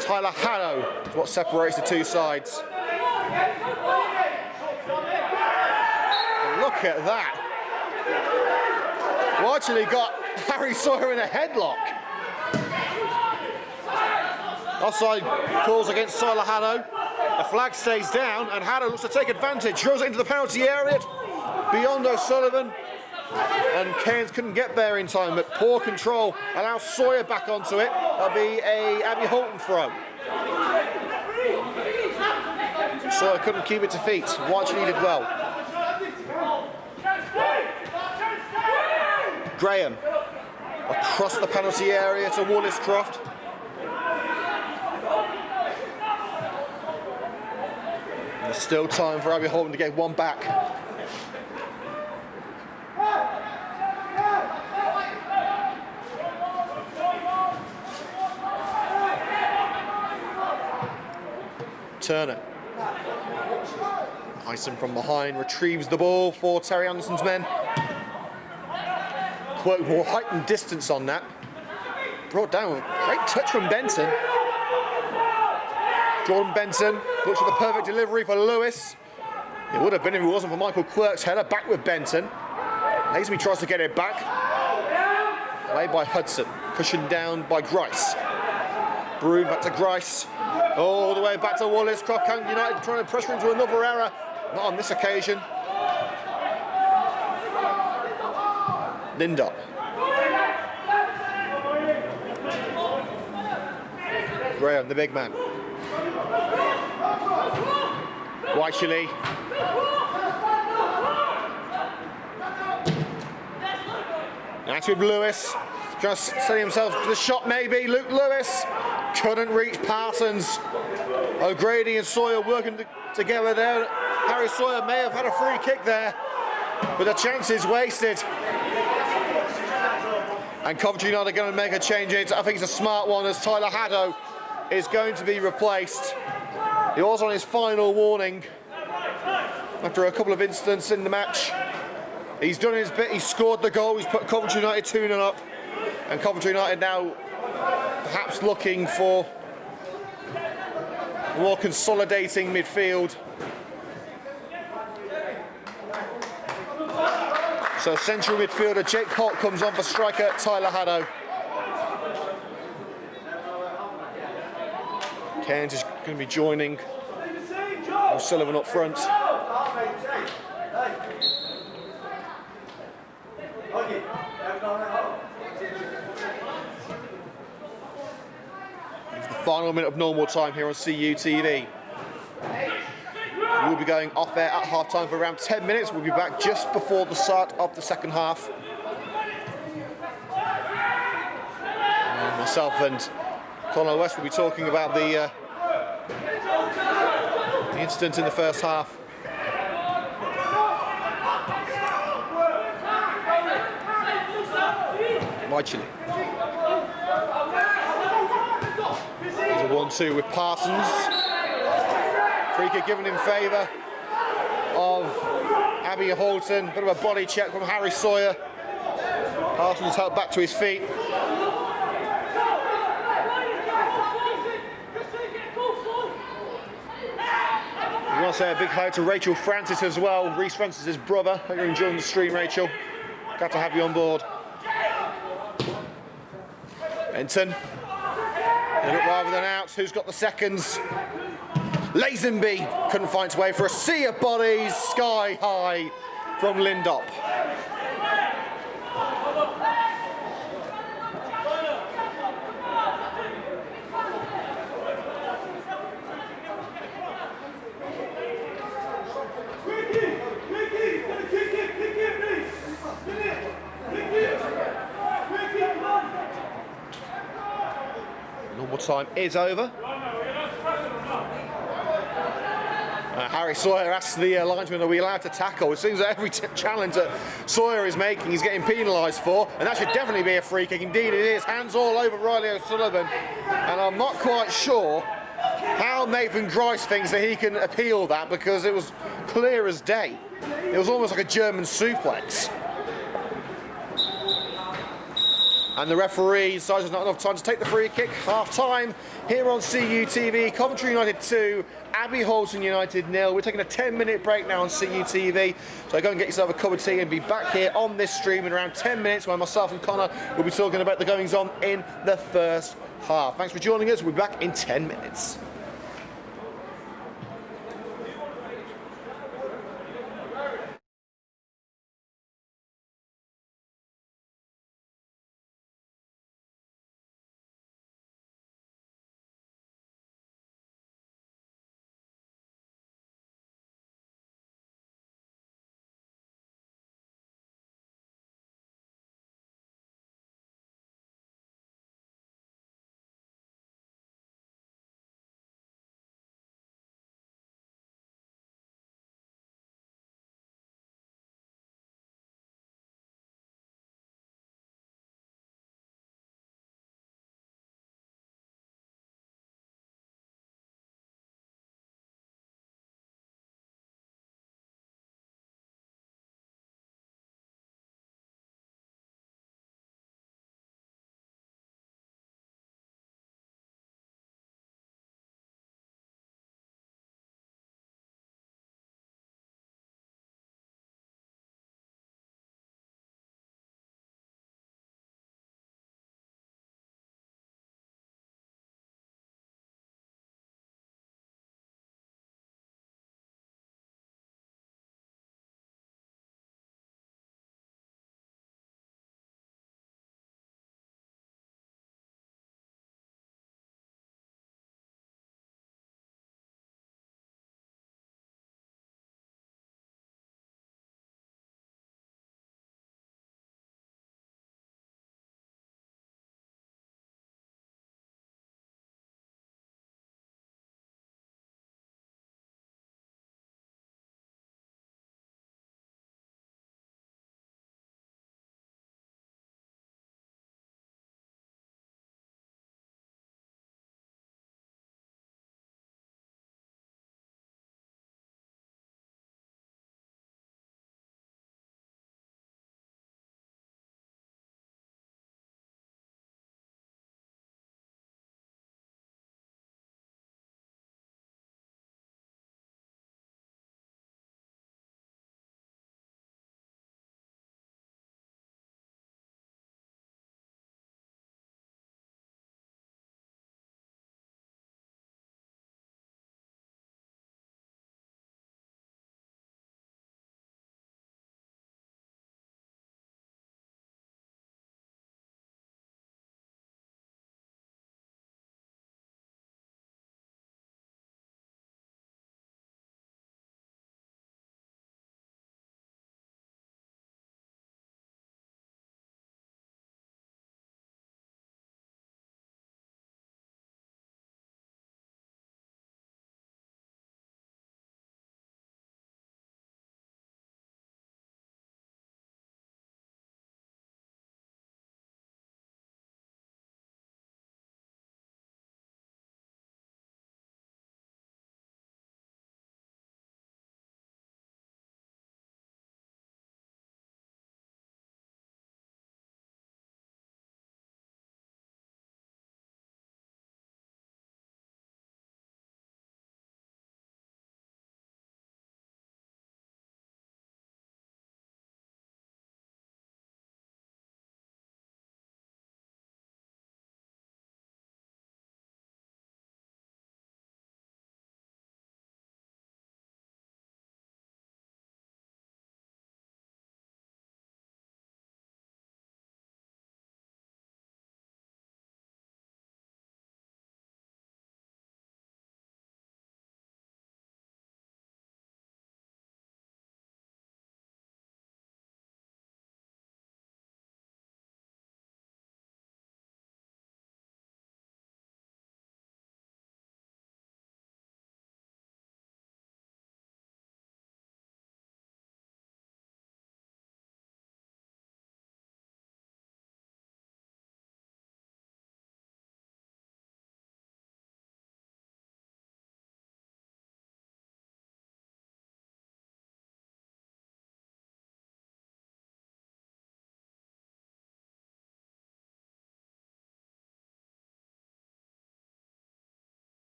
Tyler Haddo is what separates the two sides. look at that. We actually got Harry Sawyer in a headlock. Offside calls against Tyler Haddow. The flag stays down and Haddow looks to take advantage. Throws it into the penalty area beyond O'Sullivan. And Cairns couldn't get there in time, but poor control allows Sawyer back onto it. That'll be a Abbey Hulton throw. Sawyer couldn't keep it to feet. Watchley did well. Graham across the penalty area to Wallis-Croft. There's still time for Abbey Hulton to get one back. Turner. Hyson from behind retrieves the ball for Terry Anderson's men. Quite more height and distance on that. Brought down, great touch from Benson. Jordan Benson looks for the perfect delivery for Lewis. It would have been if it wasn't for Michael Quirk's header. Back with Benson. Lazenby tries to get it back. Played by Hudson. Cushioned down by Grice. Broom back to Grice. All the way back to Wallis-Croft. United trying to pressure into another error. Not on this occasion. Lindop. Graham, the big man. Wycherley. That's with Lewis. Just setting himself for the shot maybe. Luke Lewis couldn't reach Parsons. O'Grady and Sawyer working together there. Harry Sawyer may have had a free kick there, but the chance is wasted. And Coventry United are going to make a change in it. I think it's a smart one as Tyler Haddow is going to be replaced. He was on his final warning after a couple of incidents in the match. He's done his bit, he's scored the goal, he's put Coventry United 2-0 up. And Coventry United now perhaps looking for more consolidating midfield. So central midfielder Jake Holt comes on for striker Tyler Haddow. Cairns is going to be joining O'Sullivan up front. It's the final minute of normal time here on CUTV. We'll be going off air at half time for around 10 minutes. We'll be back just before the start of the second half. And myself and Conor West will be talking about the incident in the first half. Wycherley. There's a 1-2 with Parsons. Free kick given in favour of Abbey Hulton. Bit of a body check from Harry Sawyer. Parsons helped back to his feet. We want to say a big hello to Rachel Francis as well. Reece Francis' brother. Hope you're enjoying the stream, Rachel. Glad to have you on board. Benton. In it rather than out. Who's got the seconds? Lazenby couldn't find its way for a sea of bodies, sky high from Lindop. Normal time is over. Harry Sawyer asks the linesman, are we allowed to tackle? It seems that every challenge that Sawyer is making, he's getting penalised for, and that should definitely be a free kick. Indeed it is. Hands all over Riley O'Sullivan, and I'm not quite sure how Nathan Grice thinks that he can appeal that, because it was clear as day. It was almost like a German suplex. And the referee decides there's not enough time to take the free kick. Half time here on CUTV. Coventry United 2, Abbey Hulton United 0. We're taking a 10-minute break now on CUTV. So go and get yourself a cup of tea and be back here on this stream in around 10 minutes where myself and Connor will be talking about the goings on in the first half. Thanks for joining us. We'll be back in 10 minutes.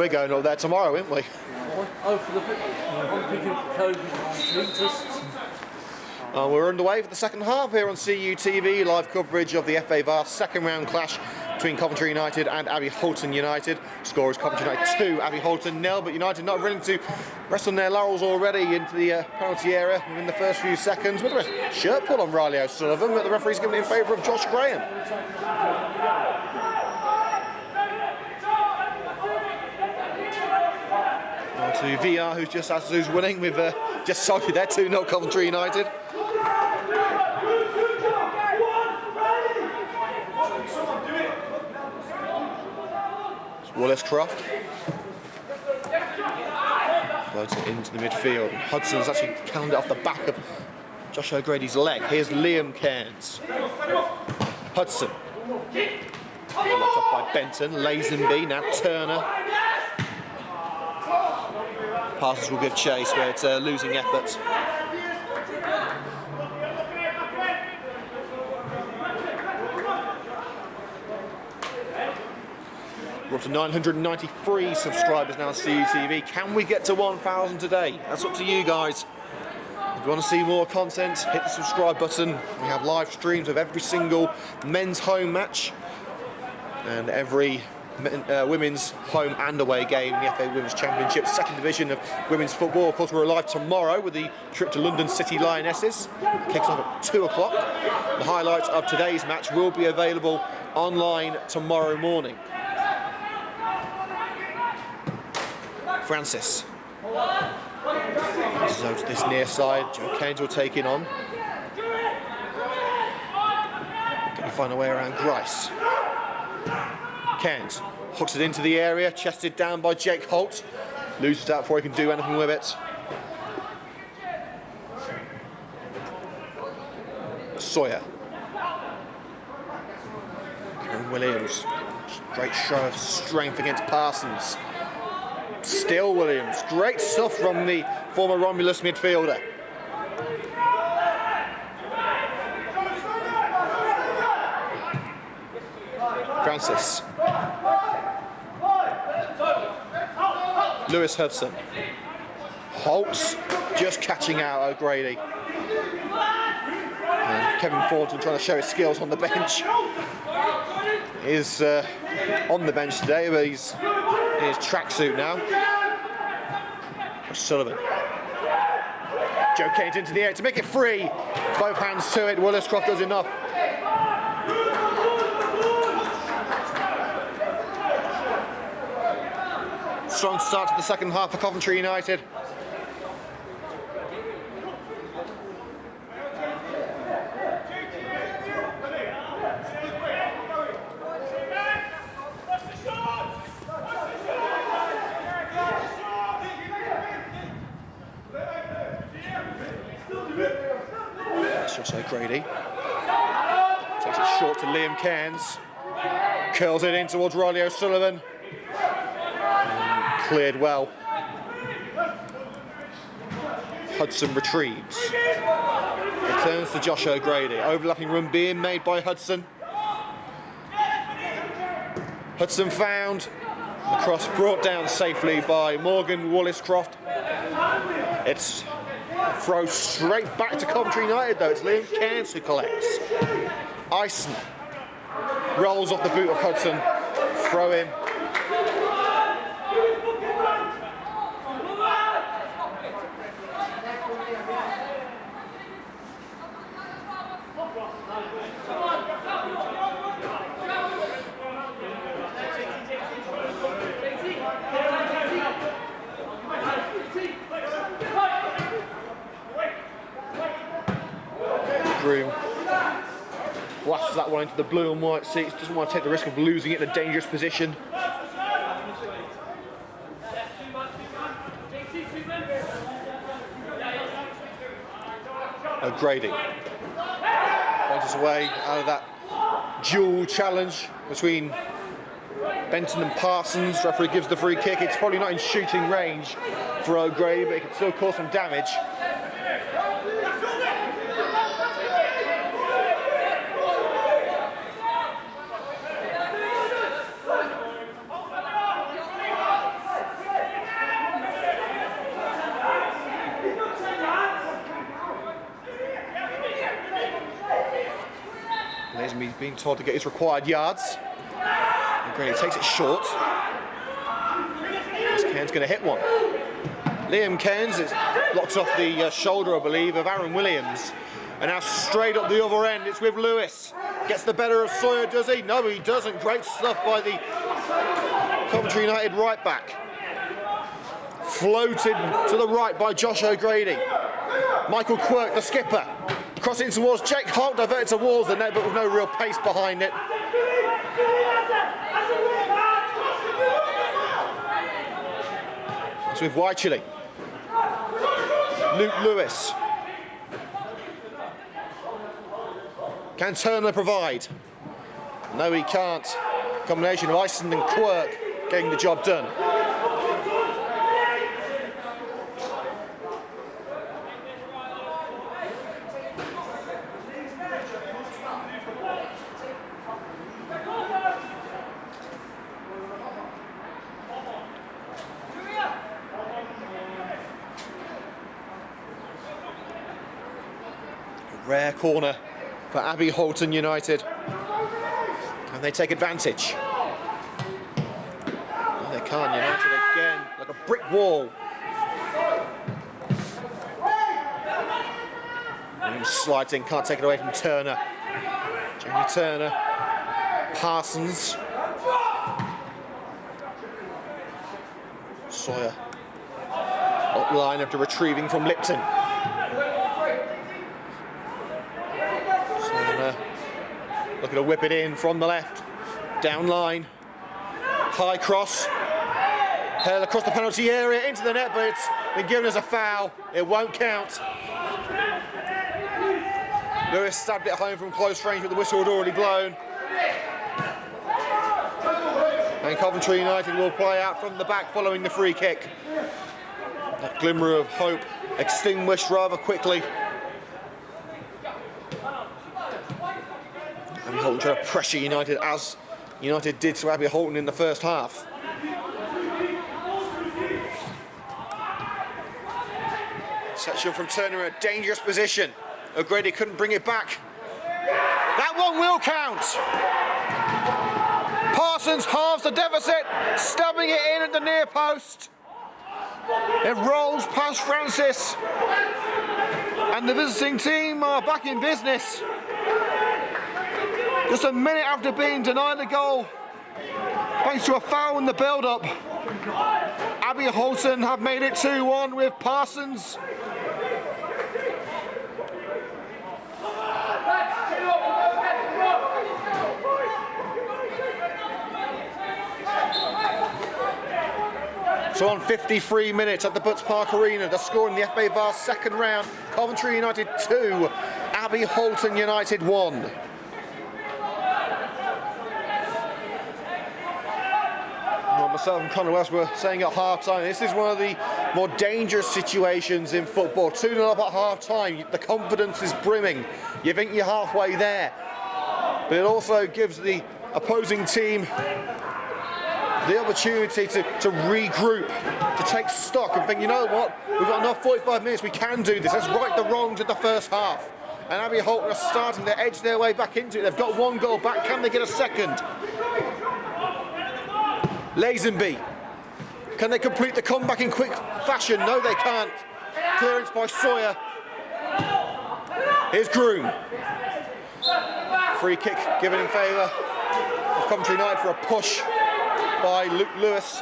we're going up there tomorrow, aren't we? Oh, for the I'm picking up COVID-19 tests. We're underway for the second half here on CUTV, live coverage of the FA Vase second round clash between Coventry United and Abbey Hulton United. Score is Coventry United 2, Abbey Hulton 0, but United not willing to rest on their laurels already into the penalty area within the first few seconds. With the shirt pull on Riley O'Sullivan, but the referee's given it in favour of Josh Graham. On to VR, who's just asked who's winning. We've just cited there 2-0 Coventry United. Wallace-Croft floats it into the midfield. Hudson's actually counted it off the back of Josh O'Grady's leg. Here's Liam Cairns. Hudson. Knocked off by Benton. Lazenby, now Turner. Passes will give chase, but it's losing effort. We're up to 993 subscribers now on CUTV. Can we get to 1,000 today? That's up to you guys. If you want to see more content, hit the subscribe button. We have live streams of every single men's home match and every women's home and away game in the FA Women's Championship, second division of women's football. Of course, we're live tomorrow with the trip to London City Lionesses. Kicks off at 2 o'clock. The highlights of today's match will be available online tomorrow morning. Francis. This is over to this near side. Joe Keynes will take it on. Can he find a way around Grice? Keynes hooks it into the area, chested down by Jake Holt. Loses that before he can do anything with it. Sawyer. Karen Williams. Great show of strength against Parsons. Still Williams. Great stuff from the former Romulus midfielder. Francis. Lewis Hudson. Holt just catching out O'Grady. And Kevin Thornton trying to show his skills on the bench. He's on the bench today, but he's in his tracksuit now. Sullivan. Joe Keynes into the air to make it free. Both hands to it. Wallace-Croft does enough. Strong start to the second half for Coventry United. That's Josh O'Grady. Takes it short to Liam Cairns. Curls it in towards Riley O'Sullivan. Cleared well. Hudson retrieves. Returns to Josh O'Grady. Overlapping run being made by Hudson. Hudson found. The cross brought down safely by Morgan Wallace-Croft. It's a throw straight back to Coventry United though. It's Liam Cairns who collects. Ison rolls off the boot of Hudson. Throw in. Groom blasts that one into the blue and white seats, doesn't want to take the risk of losing it in a dangerous position. O'Grady finds his way out of that dual challenge between Benton and Parsons. Referee gives the free kick. It's probably not in shooting range for O'Grady, but it can still cause some damage. Lazenby's being told to get his required yards. And Grady takes it short. Cairns going to hit one. Liam Cairns is blocked off the shoulder, I believe, of Aaron Williams. And now straight up the other end, it's with Lewis. Gets the better of Sawyer, does he? No, he doesn't. Great stuff by the Coventry United right back. Floated to the right by Josh O'Grady. Michael Quirk, the skipper, crossing towards Jake Holt, diverted towards the net, but with no real pace behind it. It's with Wycherley. Luke Lewis. Can Turner provide? No, he can't. Combination of Ison and Quirk getting the job done. Rare corner for Abbey Hulton United, and they take advantage. Oh, they can't. United again, like a brick wall. Williams slides in, can't take it away from Turner. Jamie Turner, Parsons, Sawyer up line after retrieving from Lipton. Looking to whip it in from the left, down line, high cross, hurl across the penalty area into the net, but it's been given as a foul. It won't count. Lewis stabbed it home from close range, but the whistle had already blown. And Coventry United will play out from the back following the free kick. That glimmer of hope extinguished rather quickly. Abbey Hulton trying to pressure United as United did to Abbey Hulton in the first half. Section from Turner in a dangerous position. O'Grady couldn't bring it back. That one will count. Parsons halves the deficit, stabbing it in at the near post. It rolls past Francis. And the visiting team are back in business. Just a minute after being denied the goal, thanks to a foul in the build-up, Abbey Hulton have made it 2-1 with Parsons. So on 53 minutes at the Butts Park Arena, the score in the FA Vase second round, Coventry United 2, Abbey Hulton United 1. Myself and Conor West were saying at half-time, this is one of the more dangerous situations in football. 2-0 up at half-time, the confidence is brimming. You think you're halfway there. But it also gives the opposing team the opportunity to regroup, to take stock and think, you know what, we've got enough 45 minutes, we can do this. Let's right the wrongs of the first half. And Abbey Hulton are starting to edge their way back into it. They've got one goal back, can they get a second? Lazenby, can they complete the comeback in quick fashion? No, they can't. Clearance by Sawyer. Here's Groom. Free kick given in favour of Coventry United for a push by Luke Lewis.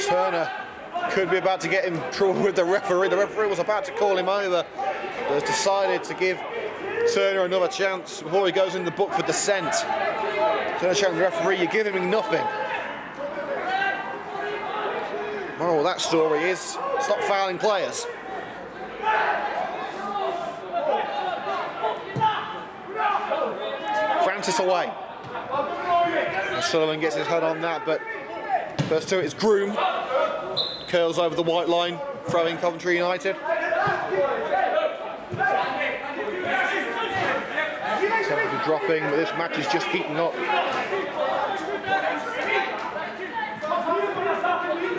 Turner could be about to get in trouble with the referee. The referee was about to call him over, but has decided to give Turner another chance before he goes in the book for dissent. Turner shouting the referee, you're giving me nothing. Moral of that story is, stop fouling players. Francis away. And Sullivan gets his head on that, but first to it is Groom. curls over the white line, throwing Coventry United. Temperature dropping, but this match is just heating up.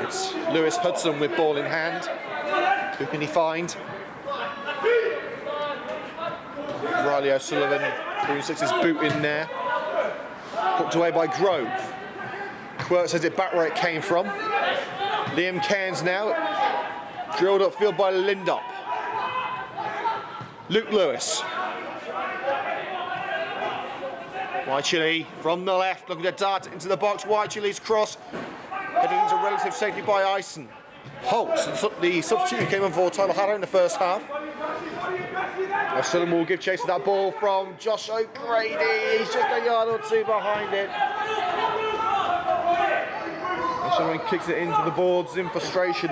It's Lewis Hudson with ball in hand. Who can he find? Riley O'Sullivan, who sticks his boot in there. Hooked away by Grove. Quirk sends it back where it came from. Liam Cairns now. Drilled upfield by Lindup. Luke Lewis. White Chile from the left, looking to dart into the box. White Chile's cross. Headed into relative safety by Ison. Holt, the substitute who came on for Tyler Hatter in the first half. O'Sullivan will give chase to that ball from Josh O'Grady. He's just a yard or two behind it. O'Sullivan kicks it into the boards in frustration.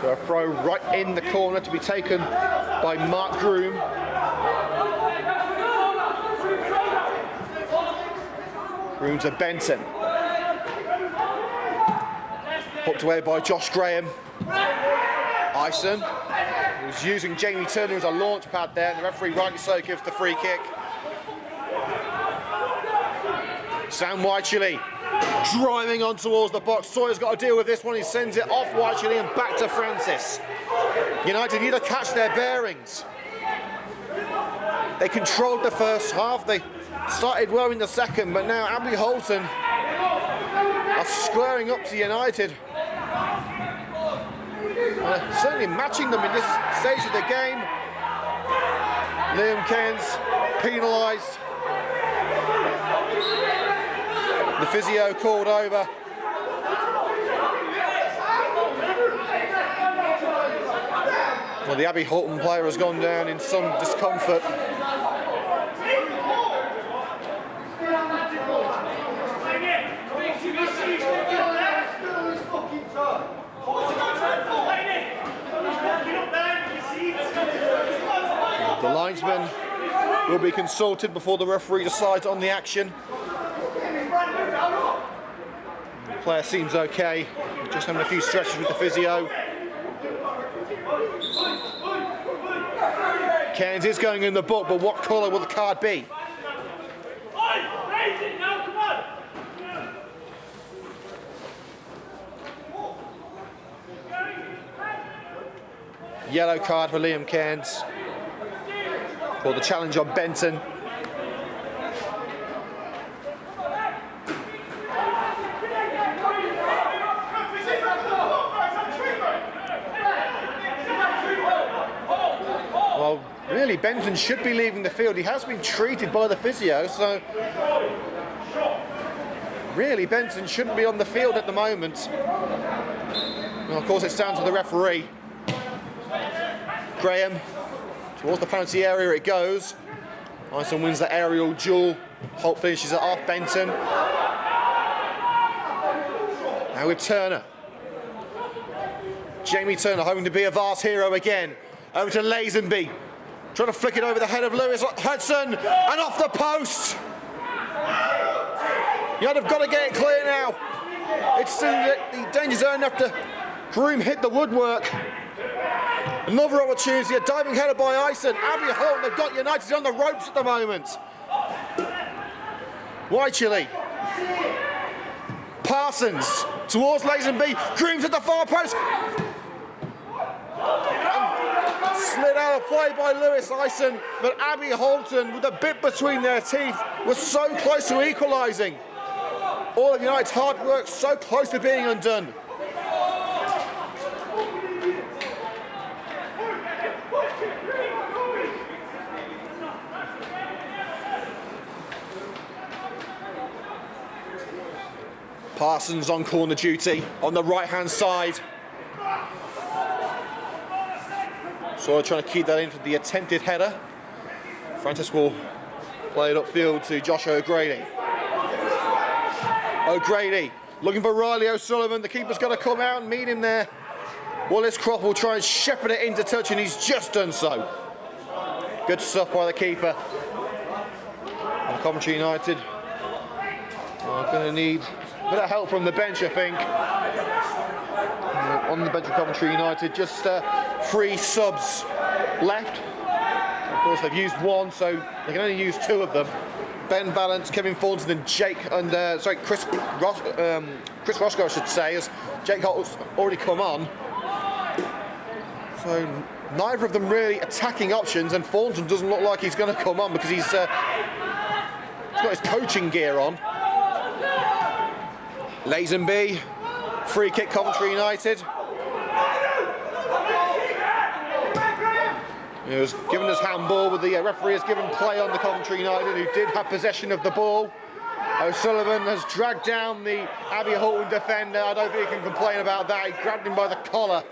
So a throw right in the corner to be taken by Mark Groom. Groom to Benton. Hooked away by Josh Graham. Ison, who's using Jamie Turner as a launch pad there, and the referee rightly so gives the free kick. Sam Whitechilly driving on towards the box. Sawyer's got to deal with this one. He sends it off Whitechilly and back to Francis. United need to catch their bearings. They controlled the first half. They started well in the second, but now Abbey Hulton are squaring up to United. Certainly matching them in this stage of the game. Liam Cairns penalised. The physio called over. Well, the Abbey Hulton player has gone down in some discomfort. The linesman will be consulted before the referee decides on the action. The player seems okay, just having a few stretches with the physio. Cairns is going in the book, but what colour will the card be? Yellow card for Liam Cairns for the challenge on Benton. Well, really, Benton should be leaving the field. He has been treated by the physio, so really, Benton shouldn't be on the field at the moment. Well, of course, it's down to the referee. Graham, towards the penalty area it goes. Ison wins the aerial duel. Holt finishes it off. Benton. Now with Turner. Jamie Turner hoping to be a Vase hero again. Over to Lazenby. Trying to flick it over the head of Lewis Hudson. And off the post. United have got to get it clear now. It's still the danger zone after Groom hit the woodwork. Another opportunity, a diving header by Ison. Abbey Hulton, they've got United on the ropes at the moment. Whitechilly. Parsons towards Lazenby. Grooms at the far post. And slid out of play by Lewis Ison, but Abbey Hulton, with a bit between their teeth, was so close to equalising. All of United's hard work so close to being undone. Parsons on corner duty on the right-hand side. So trying to keep that in for the attempted header. Francis will play it upfield to Josh O'Grady. O'Grady looking for Riley O'Sullivan. The keeper's got to come out and meet him there. Wallace Croft will try and shepherd it into touch, and he's just done so. Good stuff by the keeper. And Coventry United are going to need a bit of help from the bench, I think. On the bench of Coventry United, just 3 subs left. Of course, they've used 1, so they can only use 2 of them. Ben Valance, Kevin Thornton, and Chris Roscoe, I should say, as Jake Holt's already come on. So neither of them really attacking options, and Thornton doesn't look like he's going to come on because he's got his coaching gear on. Lazenby, free kick, Coventry United. He was given his handball, with the referee has given play on the Coventry United, who did have possession of the ball. O'Sullivan has dragged down the Abbey Hulton defender. I don't think he can complain about that. He grabbed him by the collar.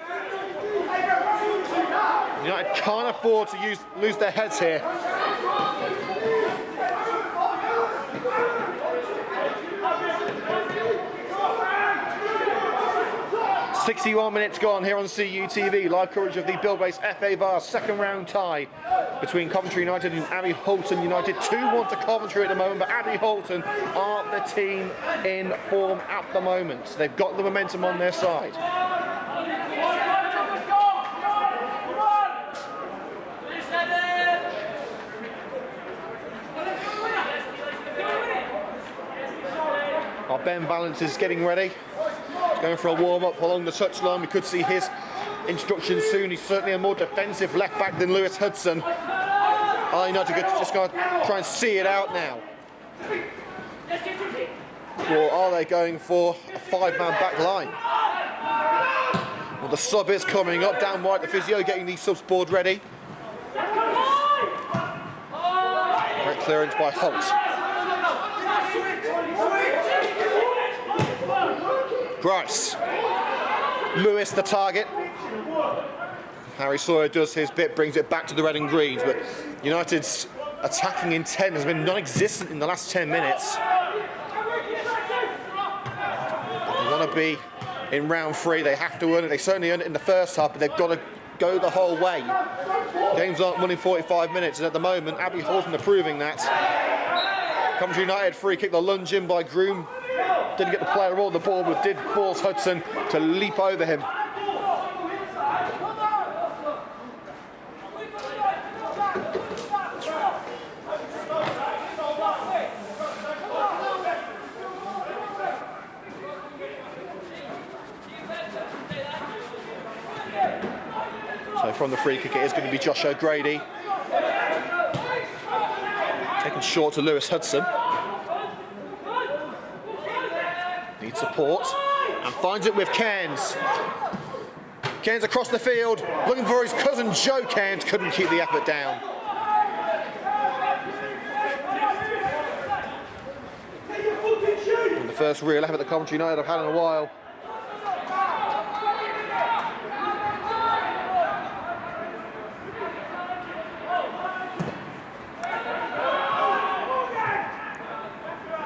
United can't afford to lose their heads here. 61 minutes gone here on CUTV. Live coverage of the Build-Base FA Vase second round tie between Coventry United and Abbey Hulton United. 2-1 to Coventry at the moment, but Abbey Hulton aren't the team in form at the moment. They've got the momentum on their side. Our Ben Valance is getting ready. He's going for a warm-up along the touchline. We could see his instructions soon. He's certainly a more defensive left-back than Lewis Hudson. United just going to try and see it out now. Or are they going for a 5-man back line? Well, the sub is coming up. Dan White, the physio, getting these subs board ready. Great clearance by Holt. Bryce. Lewis the target. Harry Sawyer does his bit, brings it back to the red and greens, but United's attacking intent has been non-existent in the last 10 minutes. They want to be in round 3, they have to earn it. They certainly earned it in the first half, but they've got to go the whole way. Games aren't won in 45 minutes, and at the moment, Abbey Hulton are proving that. Coventry United free kick, the lunge in by Groom. Didn't get the player on the ball, but did force Hudson to leap over him. So from the free kick, it is going to be Josh O'Grady. Taken short to Lewis Hudson. Needs support and finds it with Cairns. Cairns across the field, looking for his cousin Joe Cairns, couldn't keep the effort down. And the first real effort that Coventry United have had in a while.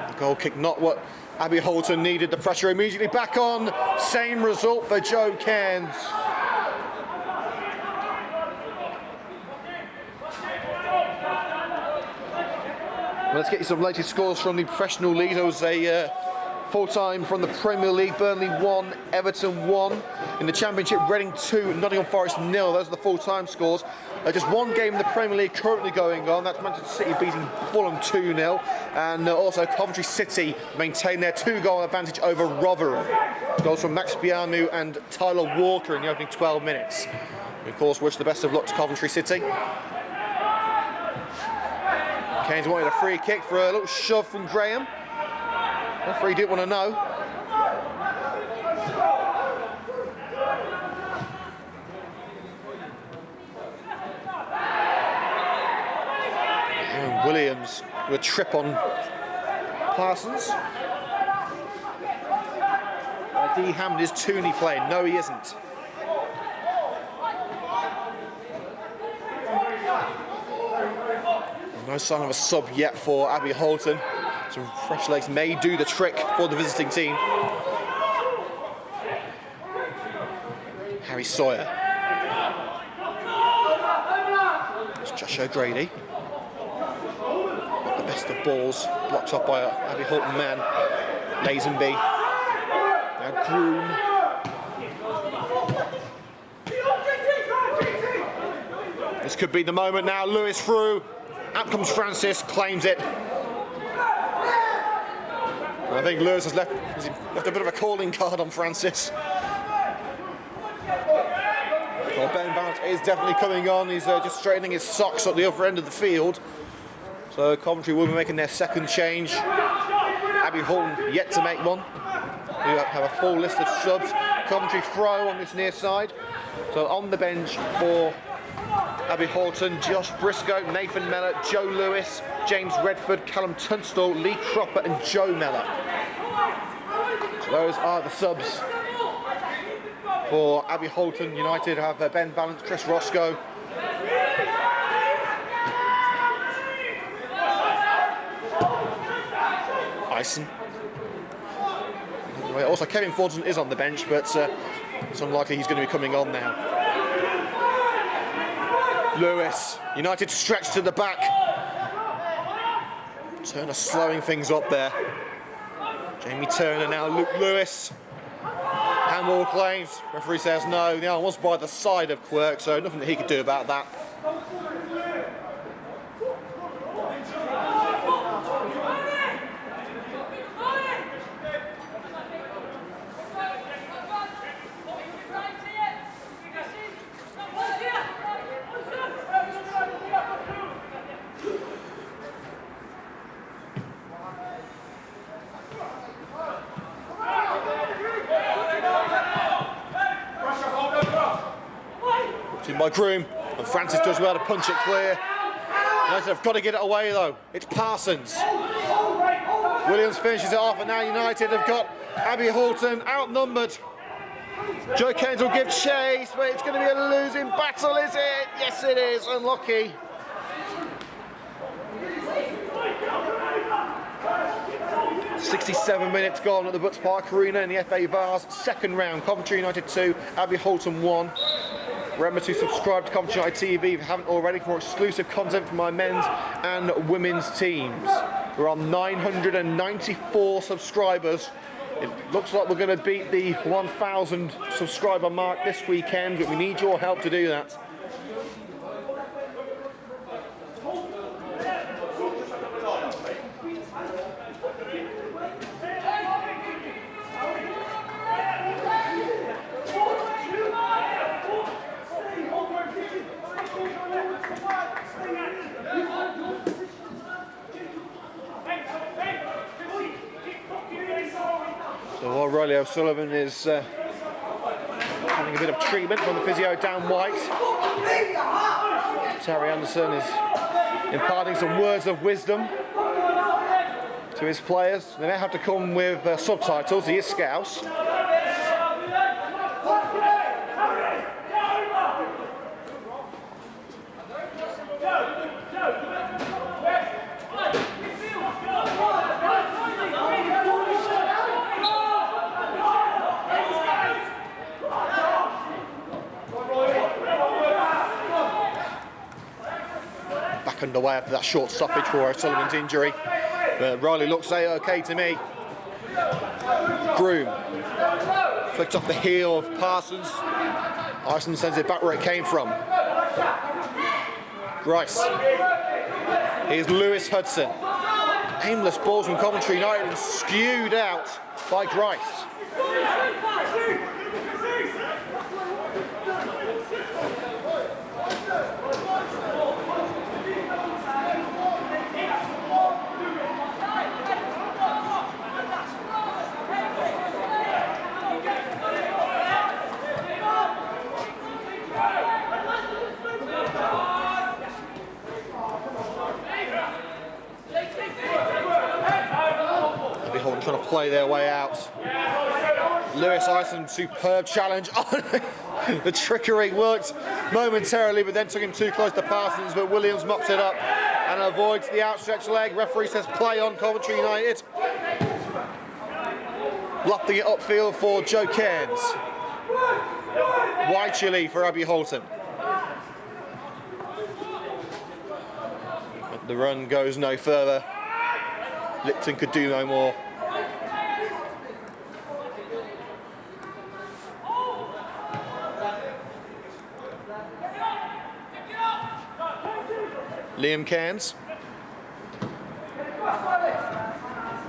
The goal kick, not what Abbey Hulton needed. The pressure immediately back on. Same result for Joe Cairns. Well, let's get you some latest scores from the professional league. There was a full-time from the Premier League. Burnley 1, Everton 1. In the Championship, Reading 2, Nottingham Forest 0. Those are the full-time scores. Just one game in the Premier League currently going on. That's Manchester City beating Fulham 2-0. And also Coventry City maintain their 2-goal advantage over Rotherham. Goals from Max Bianu and Tyler Walker in the opening 12 minutes. We, of course, wish the best of luck to Coventry City. Cairns wanted a free kick for a little shove from Graham. The referee didn't want to know. And Williams with a trip on Parsons. D. Hammond is Tooney playing. No, he isn't. No sign of a sub yet for Abbey Hulton. Some fresh legs may do the trick for the visiting team. Harry Sawyer. It's Josh O'Grady. Got the best of balls, blocked up by Abbey Hulton man. Lazenby. Now Groom. This could be the moment now. Lewis through. Out comes Francis, claims it. I think Lewis has left a bit of a calling card on Francis. Well, Ben Valance is definitely coming on. He's just straightening his socks at the other end of the field. So Coventry will be making their second change. Abbey Hulton yet to make one. We have a full list of subs. Coventry throw on this near side. So on the bench for Abbey Hulton, Josh Briscoe, Nathan Mellor, Joe Lewis, James Redford, Callum Tunstall, Lee Cropper and Joe Mellor. So those are the subs for Abbey Hulton United. Have Ben Valance, Chris Roscoe. Ison. Also Kevin Fordson is on the bench, but it's unlikely he's going to be coming on now. Lewis, United stretch to the back. Turner slowing things up there. Jamie Turner now, Luke Lewis. Handball claims, referee says no. The arm was by the side of Quirk, so nothing that he could do about that. By Groom, and Francis does well to punch it clear. United have got to get it away though. It's Parsons. Williams finishes it off, and now United have got Abbey Hulton outnumbered. Joe Cairns will give chase, but it's going to be a losing battle, is it? Yes, it is. Unlucky. "67 minutes gone at the Butts Park Arena in the FA Vase second round. Coventry United 2, Abbey Hulton 1. Remember to subscribe to Coventry United TV if you haven't already for more exclusive content from my men's and women's teams. We're on 994 subscribers. It looks like we're going to beat the 1,000 subscriber mark this weekend, but we need your help to do that. So while Riley O'Sullivan is having a bit of treatment from the physio Dan White, Terry Anderson is imparting some words of wisdom to his players. They may have to come with subtitles. He is Scouse. Underway after that short stoppage for O'Sullivan's injury, but Riley looks okay to me. Groom flicked off the heel of Parsons. Ison sends it back where it came from. Grice. Here's Lewis Hudson. Aimless balls from Coventry United and skewed out by Grice. Trying to play their way out. Lewis Ison, superb challenge. The trickery worked momentarily, but then took him too close to Parsons, but Williams mops it up and avoids the outstretched leg. Referee says play on Coventry United. Lofting it upfield for Joe Cairns. Wycherley for Abbey Hulton. But the run goes no further. Lipton could do no more. Liam Cairns.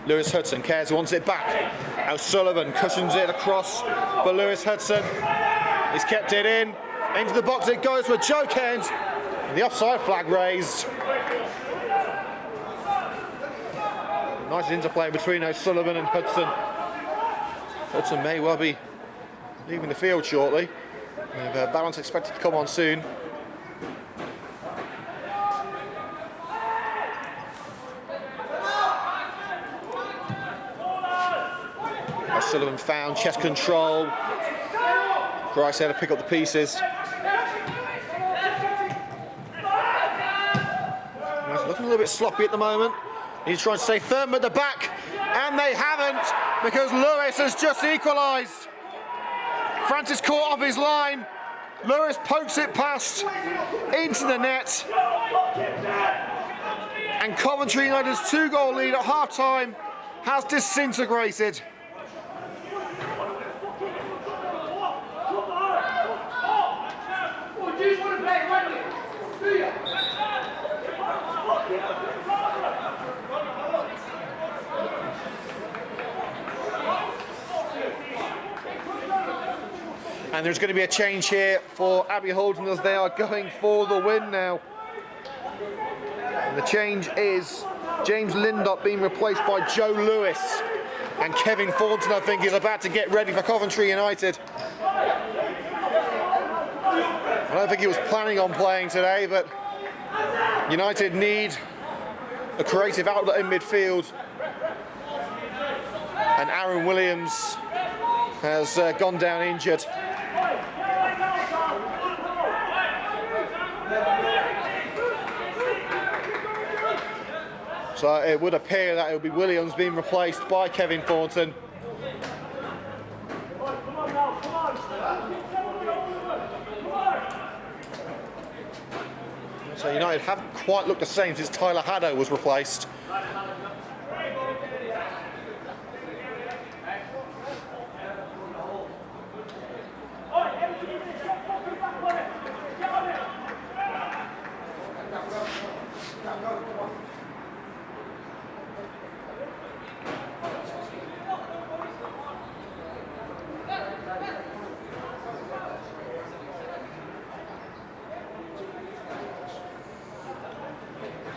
Lewis Hudson, Cairns wants it back. O'Sullivan cushions it across for Lewis Hudson. He's kept it in. Into the box it goes for Joe Cairns. And the offside flag raised. Nice interplay between O'Sullivan and Hudson. Hudson may well be leaving the field shortly. With balance expected to come on soon. O'Sullivan found chest control. Grice there to pick up the pieces. He's looking a little bit sloppy at the moment. He's trying to stay firm at the back, and they haven't, because Lewis has just equalised. Francis caught off his line. Lewis pokes it past into the net. And Coventry United's 2-goal lead at half-time has disintegrated. And there's going to be a change here for Abbey Hulton as they are going for the win now. And the change is James Lindop being replaced by Joe Lewis. And Kevin Thornton, I think, is about to get ready for Coventry United. I don't think he was planning on playing today, but United need a creative outlet in midfield. And Aaron Williams has gone down injured. So it would appear that it will be Williams being replaced by Kevin Thornton. So United haven't quite looked the same since Tyler Haddo was replaced.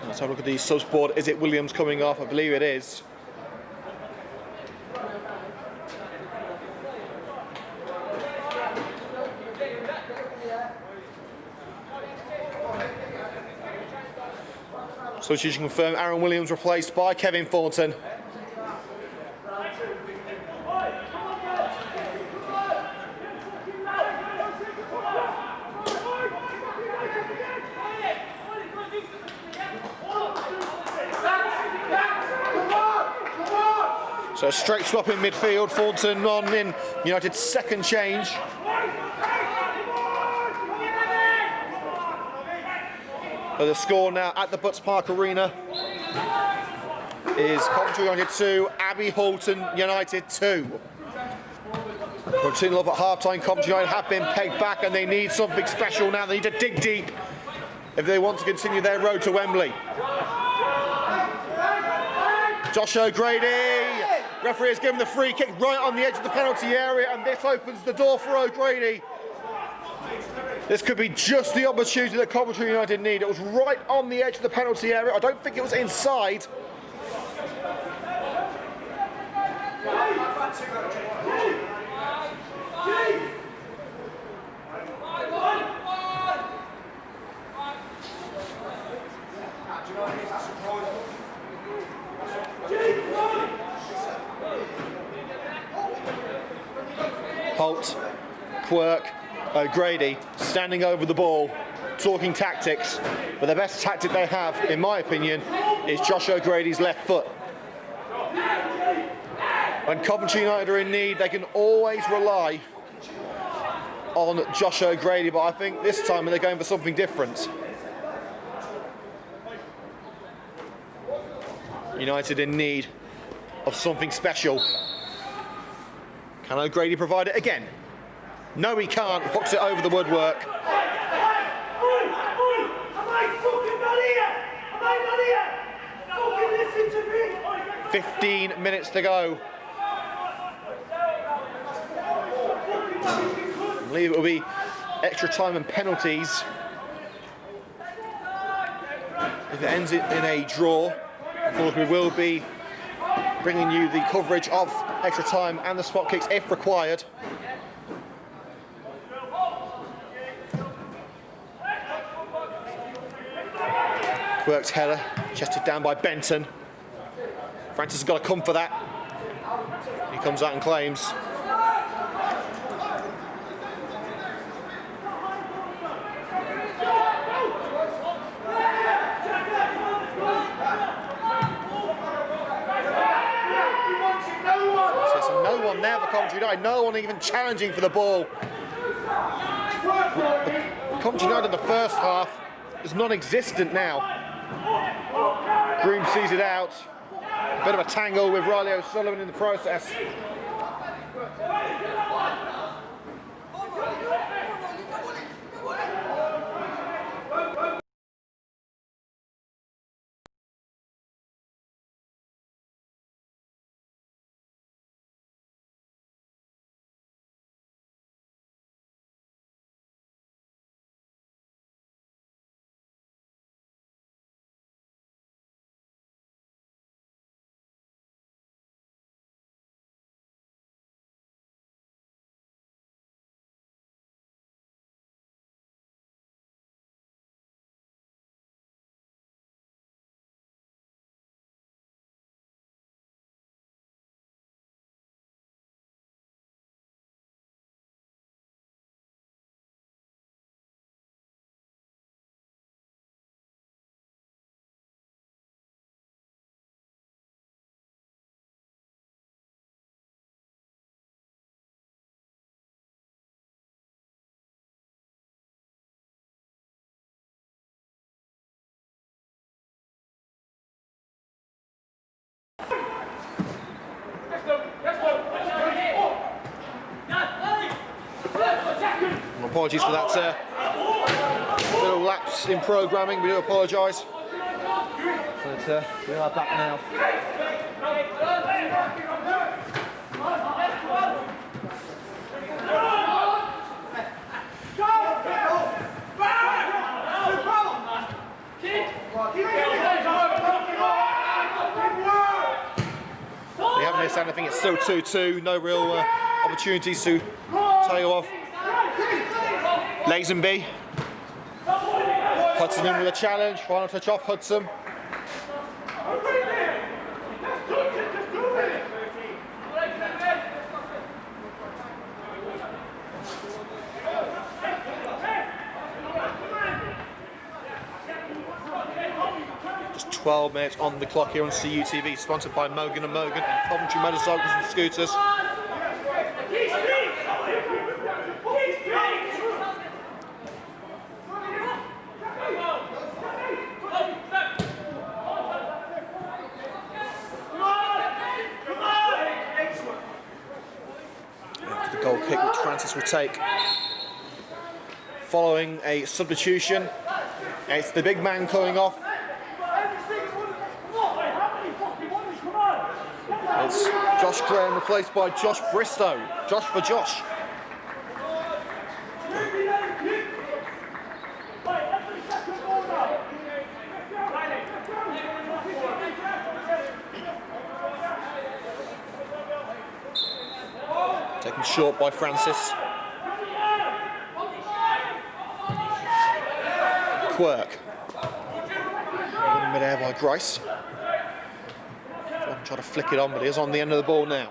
Let's have a look at the subs board. Is it Williams coming off? I believe it is. So she can confirm Aaron Williams replaced by Kevin Thornton. So straight swap in midfield, Thornton on in United's second change. But the score now at the Butts Park Arena is Coventry United 2, Abbey Hulton United 2. Continuing up at half-time, Coventry United have been pegged back and they need something special now. They need to dig deep if they want to continue their road to Wembley. Josh O'Grady. Referee has given the free kick right on the edge of the penalty area, and this opens the door for O'Grady. This could be just the opportunity that Coventry United need. It was right on the edge of the penalty area. I don't think it was inside. Holt, Quirk, O'Grady standing over the ball, talking tactics, but the best tactic they have, in my opinion, is Josh O'Grady's left foot. When Coventry United are in need, they can always rely on Josh O'Grady, but I think this time they're going for something different. United in need of something special. Can O'Grady provide it again? No, he can't. Hooks it over the woodwork. it. 15 minutes to go. I believe it will be extra time and penalties. If it ends in a draw, of course we will be bringing you the coverage of extra time and the spot kicks if required. Quirk's header, chested down by Benton. Francis has got to come for that. He comes out and claims. So no one there for Coventry United, no one even challenging for the ball. Coventry United in the first half is non-existent now. Groom sees it out. Bit of a tangle with Riley O'Sullivan in the process. Apologies for that little lapse in programming, we do apologise. But we are back now. We haven't missed anything, it's still 2-2, no real opportunities to tell you of. Lazenby. Hudson in with a challenge, final touch off Hudson. Just 12 minutes on the clock here on CUTV, sponsored by Mogan & Mogan and Coventry Motorcycles and Scooters. The goal kick which Francis will take following a substitution. It's the big man coming off. It's Josh Graham replaced by Josh Bristow. Josh for Josh. Taken short by Francis. Quirk. In mid-air by Grice. Trying to flick it on, but he is on the end of the ball now.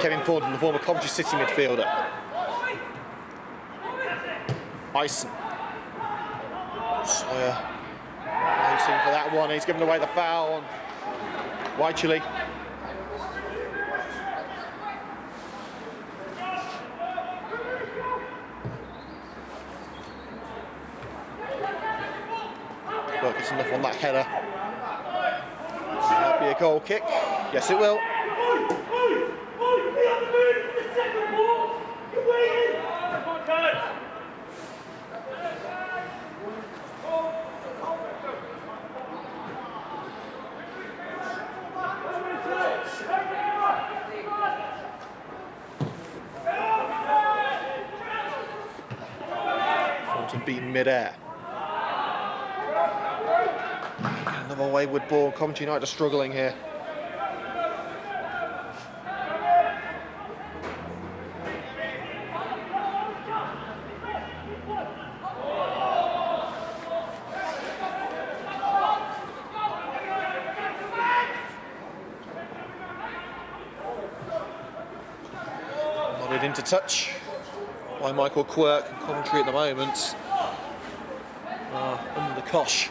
Kevin Thornton, the former Coventry City midfielder. Ison. Sawyer waiting for that one. He's given away the foul on Wycherley. Well, gets enough on that header. Might be a goal kick. Yes, it will. Halton beaten mid-air. Another wayward ball. Coventry United are struggling here. Nodded into touch by Michael Quirk. Coventry at the moment under the cosh.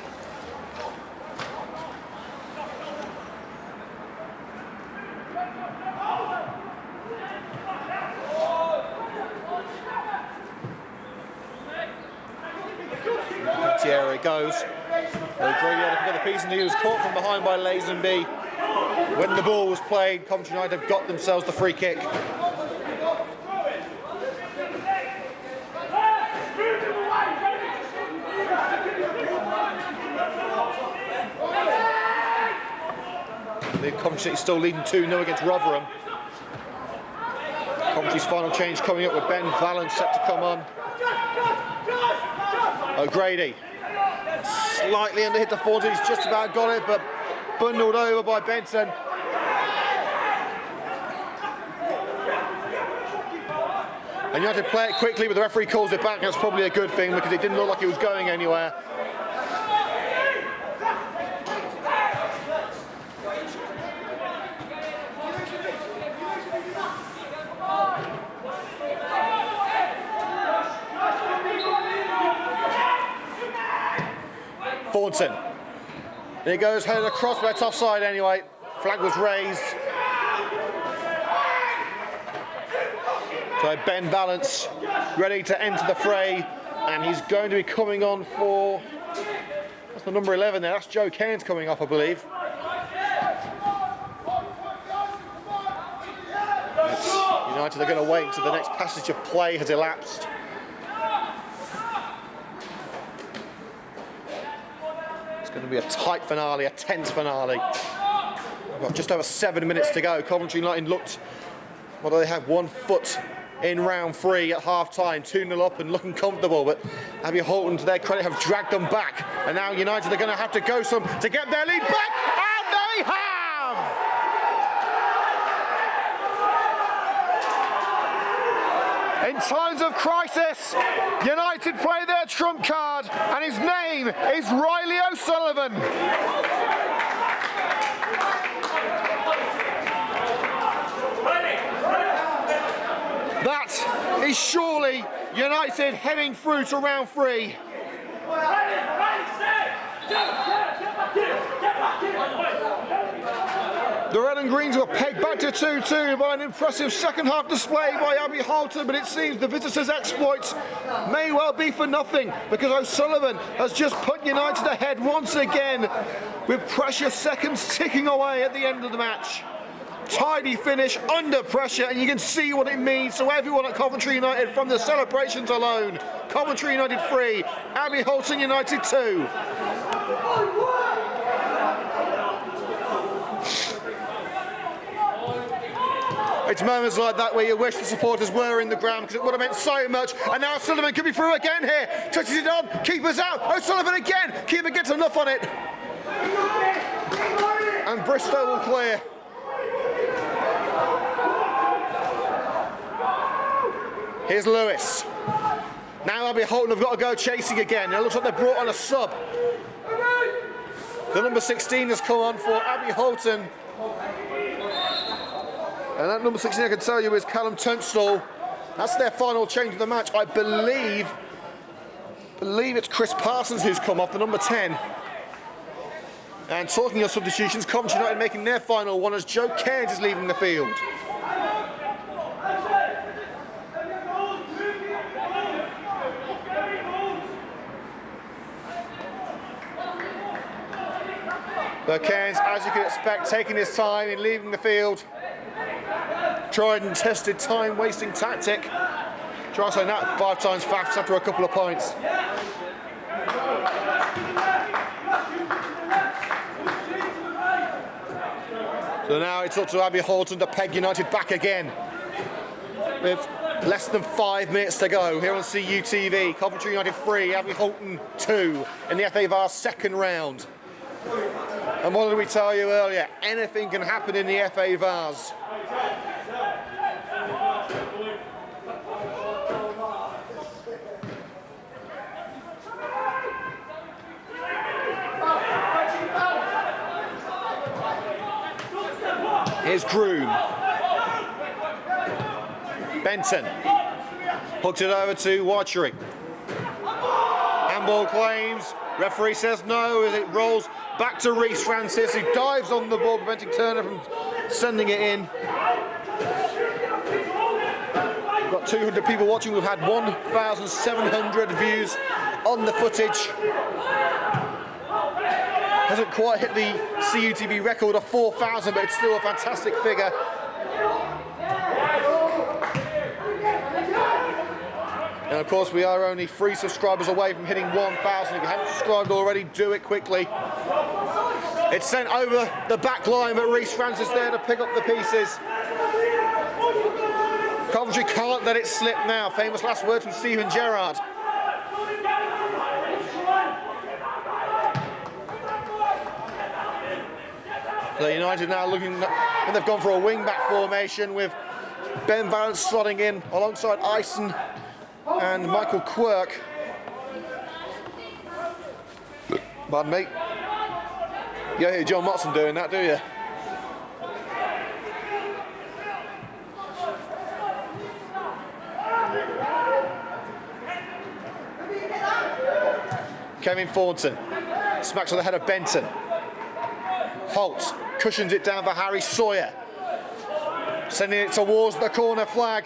Here it goes. O'Grady had to put the piece and he was caught from behind by Lazenby. When the ball was played, Coventry United have got themselves the free kick. The Coventry still leading 2-0 against Rotherham. Coventry's final change coming up with Ben Valance set to come on. O'Grady slightly underhit the 40, he's just about got it, but bundled over by Benson. And you have to play it quickly, but the referee calls it back. That's probably a good thing because it didn't look like it was going anywhere. Thornton. There he goes, headed across, but it's offside anyway. Flag was raised. So Ben Valance ready to enter the fray, and he's going to be coming on for, that's the number 11 there, that's Joe Cairns coming off, I believe. United are going to wait until the next passage of play has elapsed. It's going to be a tight finale, a tense finale. We've got just over 7 minutes to go. Coventry United looked, well, they have 1 foot in round 3 at half-time, 2-0 up and looking comfortable, but Abbey Hulton, to their credit, have dragged them back, and now United are going to have to go some to get their lead back, and they have! In times of crisis, United play their trump card, and his name is Riley O'Sullivan. That is surely United heading through to round 3. The red and greens were pegged back to 2-2 by an impressive second half display by Abbey Hulton, but it seems the visitors' exploits may well be for nothing, because O'Sullivan has just put United ahead once again with precious seconds ticking away at the end of the match. Tidy finish under pressure, and you can see what it means to everyone at Coventry United from the celebrations alone. Coventry United 3, Abbey Hulton United 2. It's moments like that where you wish the supporters were in the ground, because it would have meant so much. And now O'Sullivan could be through again here. Touches it on, keeper's out. O'Sullivan again. Keeper gets enough on it. And Bristow will clear. Here's Lewis. Now Abbey Hulton have got to go chasing again. It looks like they've brought on a sub. The number 16 has come on for Abbey Hulton. And that number 16, I can tell you, is Callum Tunstall. That's their final change of the match. I believe it's Chris Parsons who's come off, the number 10. And talking of substitutions, Coventry United making their final one as Joe Cairns is leaving the field. But Cairns, as you can expect, taking his time in leaving the field. Tried and tested time-wasting tactic. Try saying that 5 times fast after a couple of points. So now it's up to Abbey Hulton to peg United back again, with Less than 5 minutes to go here on CUTV. Coventry United 3, Abbey Hulton 2 in the FA Vase second round. And what did we tell you earlier? Anything can happen in the FA Vase. Here's Groom. Benton. Hooked it over to Watchery. Handball claims. Referee says no as it rolls back to Reece Francis, who dives on the ball, preventing Turner from sending it in. We've got 200 people watching. We've had 1,700 views on the footage. Hasn't quite hit the CUTV record of 4,000, but it's still a fantastic figure. And of course, we are only 3 subscribers away from hitting 1,000. If you haven't subscribed already, do it quickly. It's sent over the back line, but Reece Francis there to pick up the pieces. Coventry can't let it slip now. Famous last words from Steven Gerrard. So United now looking, and they've gone for a wing-back formation with Ben Valance slotting in alongside Ison and Michael Quirk. Pardon me. You don't hear John Motson doing that, do you? Kevin Thornton smacks on the head of Benton. Holt cushions it down for Harry Sawyer, sending it towards the corner flag.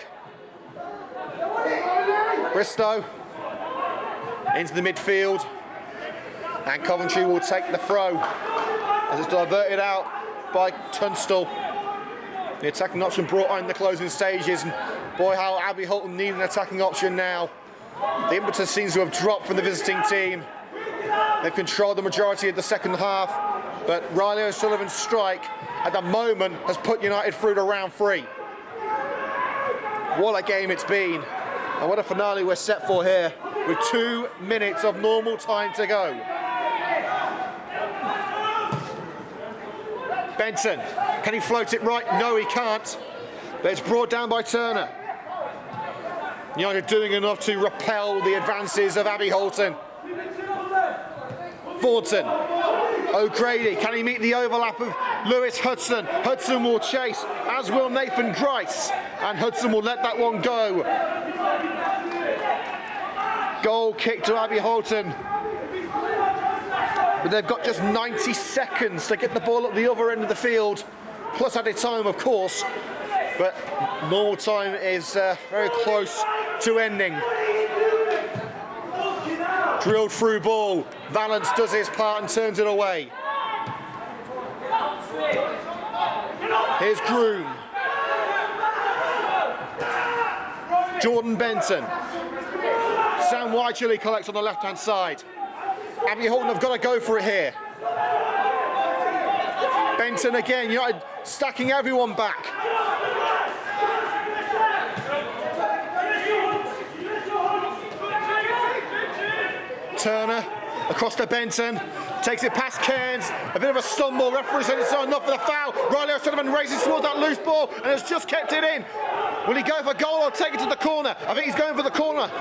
Bristow into the midfield, and Coventry will take the throw as it's diverted out by Tunstall. The attacking option brought on in the closing stages, and boy, how Abbey Hulton need an attacking option now. The impetus seems to have dropped from the visiting team. They've controlled the majority of the second half, but Riley O'Sullivan's strike at the moment has put United through to round 3. What a game it's been, and what a finale we're set for here with 2 minutes of normal time to go. Benton, can he float it right? No, he can't, but it's brought down by Turner. United doing enough to repel the advances of Abbey Hulton. Thornton, O'Grady, can he meet the overlap of Lewis Hudson? Hudson will chase, as will Nathan Grice, and Hudson will let that one go. Goal kick to Abbey Hulton. But they've got just 90 seconds to get the ball at the other end of the field, plus added time, of course, but normal time is very close to ending. Drilled through ball, Valance does his part and turns it away. Here's Groom. Jordan Benton. Sam Wycherley collects on the left-hand side. Abbey Hulton have got to go for it here. Benton again, United stacking everyone back. Turner across to Benton, takes it past Cairns, a bit of a stumble, referee said it's not enough for the foul. Riley O'Sullivan races towards that loose ball and has just kept it in. Will he go for goal or take it to the corner? I think he's going for the corner.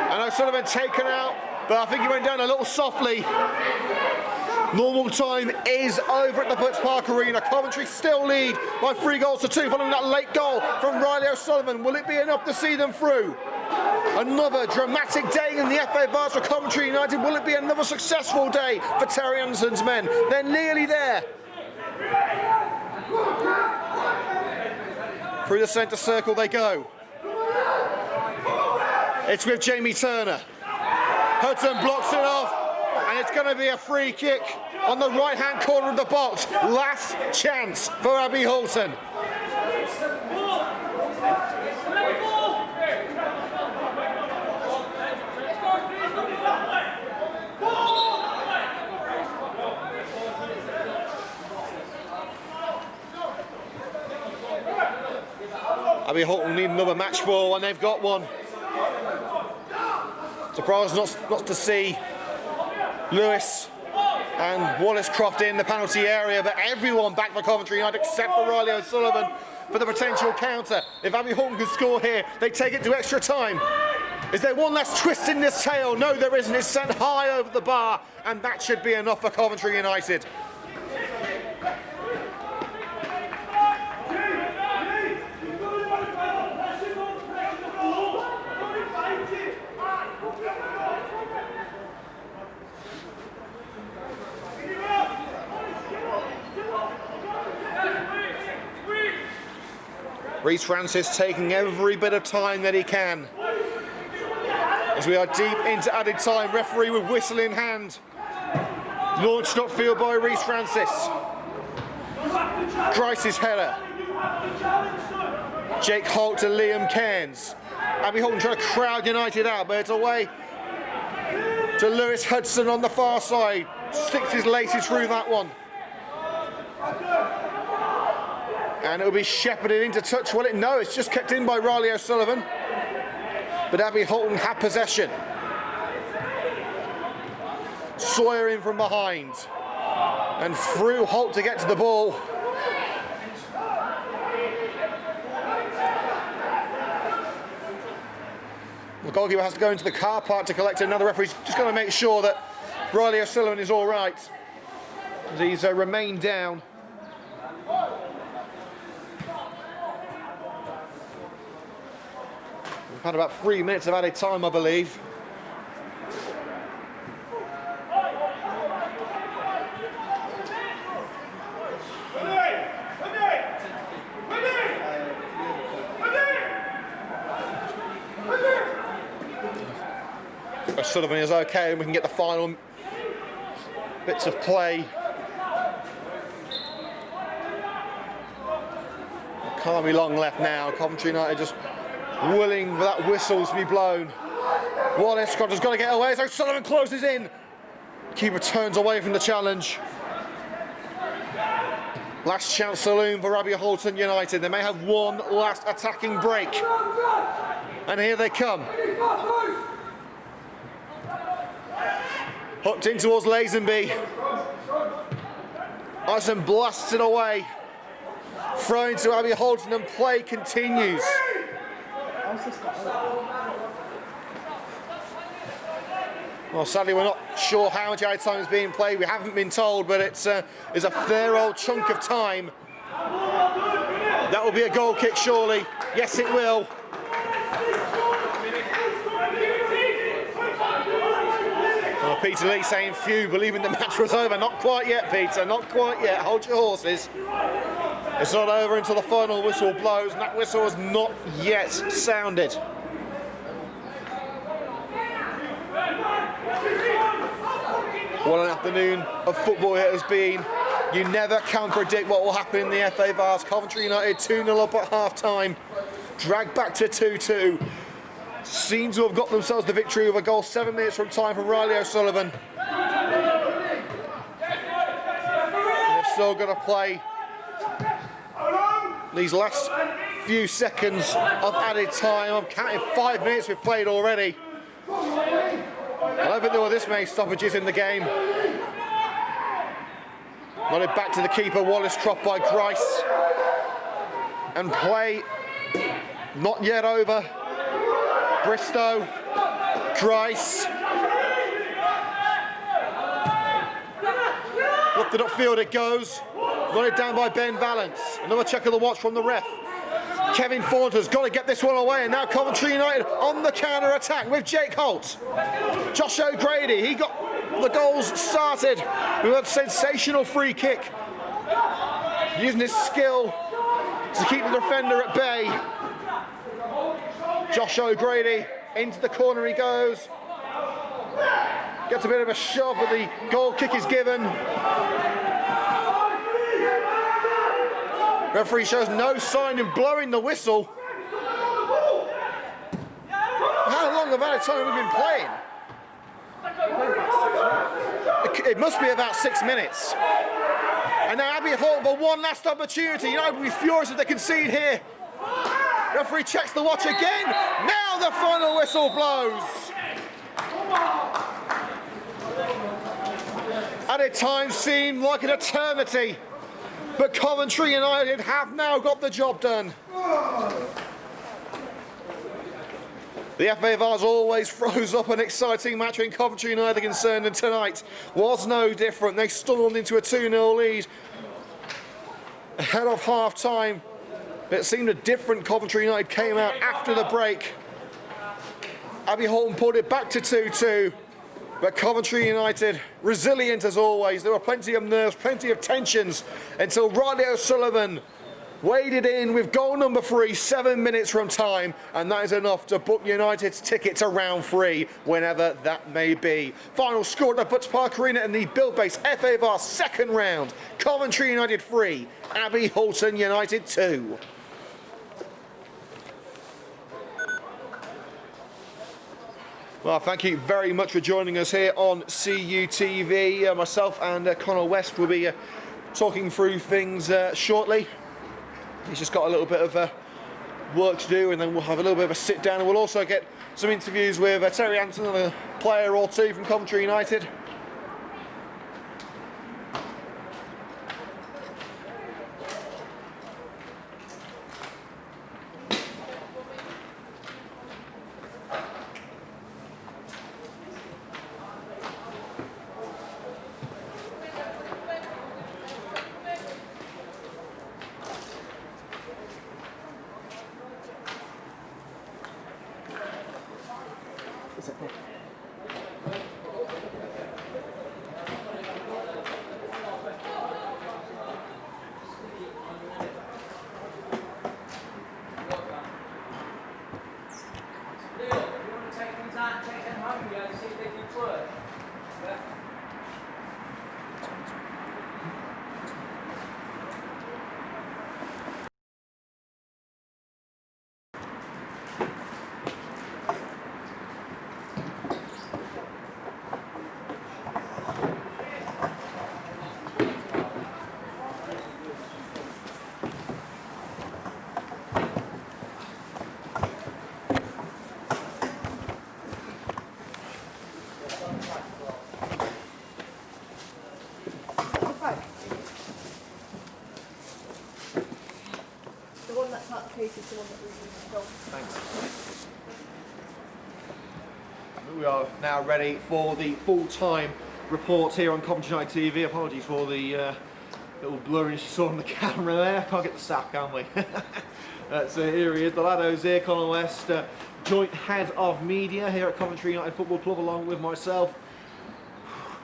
And O'Sullivan taken out, but I think he went down a little softly. Normal time is over at the Butts Park Arena. Coventry still lead by 3-2 following that late goal from Riley O'Sullivan. Will it be enough to see them through? Another dramatic day in the FA Vase for Coventry United. Will it be another successful day for Terry Anderson's men? They're nearly there. Through the centre circle they go. It's with Jamie Turner. Hudson blocks it off, and it's going to be a free kick on the right-hand corner of the box. Last chance for Abbey Hulton. Abbey Hulton need another match ball, and they've got one. Surprised not to see Lewis and Wallace-Croft in the penalty area, but everyone back for Coventry United except for Riley O'Sullivan for the potential counter. If Abbey Hulton can score here, they take it to extra time. Is there one less twist in this tail? No, there isn't. It's sent high over the bar, and that should be enough for Coventry United. Reece Francis taking every bit of time that he can. As we are deep into added time, referee with whistle in hand. Launched upfield by Reece Francis. Grice's header. Jake Holt to Liam Cairns. Abbey Hulton trying to crowd United out, but it's away to Lewis Hudson on the far side. Sticks his laces through that one. And it'll be shepherded into touch. Will it? No, it's just kept in by Riley O'Sullivan. But Abbey Hulton have possession. Sawyer in from behind. And through Holt to get to the ball. The goalkeeper has to go into the car park to collect another. Referee's just going to make sure that Riley O'Sullivan is all right, as he's remained down. We've had about 3 minutes of added time, I believe. O'Sullivan is okay, and we can get the final bits of play. Can't be long left now. Coventry United just willing for that whistle to be blown. Wallace-Croft has got to get away as O'Sullivan closes in. Keeper turns away from the challenge. Last chance saloon for Abbey Hulton United. They may have one last attacking break. And here they come. Hooked in towards Lazenby. Ison blasts it away. Thrown to Abbey Hulton, and play continues. Well, sadly, we're not sure how much added time is being played. We haven't been told, but it's a fair old chunk of time. That will be a goal kick, surely. Yes, it will. Well, Peter Lee saying few, believing the match was over. Not quite yet, Peter, not quite yet. Hold your horses. It's not over until the final whistle blows, and that whistle has not yet sounded. What an afternoon of football it has been. You never can predict what will happen in the FA Vase. Coventry United 2-0 up at half-time. Dragged back to 2-2. Seem to have got themselves the victory with a goal 7 minutes from time from Riley O'Sullivan. They've still got to play these last few seconds of added time. I'm counting 5 minutes we've played already. I don't think there were this many stoppages in the game. Got it back to the keeper, Wallace-Croft by Grice. And play not yet over. Bristow, Grice. Lifted upfield it goes. Got it down by Ben Valance. Another check of the watch from the ref. Kevin Thornton's got to get this one away, and now Coventry United on the counter-attack with Jake Holt. Josh O'Grady, he got the goals started with a sensational free kick. Using his skill to keep the defender at bay. Josh O'Grady, into the corner he goes. Gets a bit of a shove, but the goal kick is given. Referee shows no sign in blowing the whistle. How long of added time have we been playing? It must be about 6 minutes. And now Abbey Hulton for one last opportunity. United will be furious if they concede here. Referee checks the watch again. Now the final whistle blows. And at times seemed like an eternity, but Coventry United have now got the job done. The FA Vase always throws up an exciting match when Coventry United are concerned, and tonight was no different. They stormed into a 2-0 lead ahead of half-time. It seemed a different Coventry United came out after the break. Abbey Hulton pulled it back to 2-2. But Coventry United, resilient as always. There were plenty of nerves, plenty of tensions until Riley O'Sullivan waded in with goal number 3, 7 minutes from time, and that is enough to book United's ticket to round 3, whenever that may be. Final score at the Butts Park Arena in the build-based FA Vase second round. Coventry United 3, Abbey Hulton United 2. Well, thank you very much for joining us here on CUTV. Myself and Connor West will be talking through things shortly. He's just got a little bit of work to do, and then we'll have a little bit of a sit down, and we'll also get some interviews with Terry Anton and a player or two from Coventry United. Thanks. We are now ready for the full-time report here on Coventry United TV. Apologies for the little blurriness you saw on the camera there. Can't get the sap, can we? So here he is, the laddo's here, Connor West, joint head of media here at Coventry United Football Club, along with myself.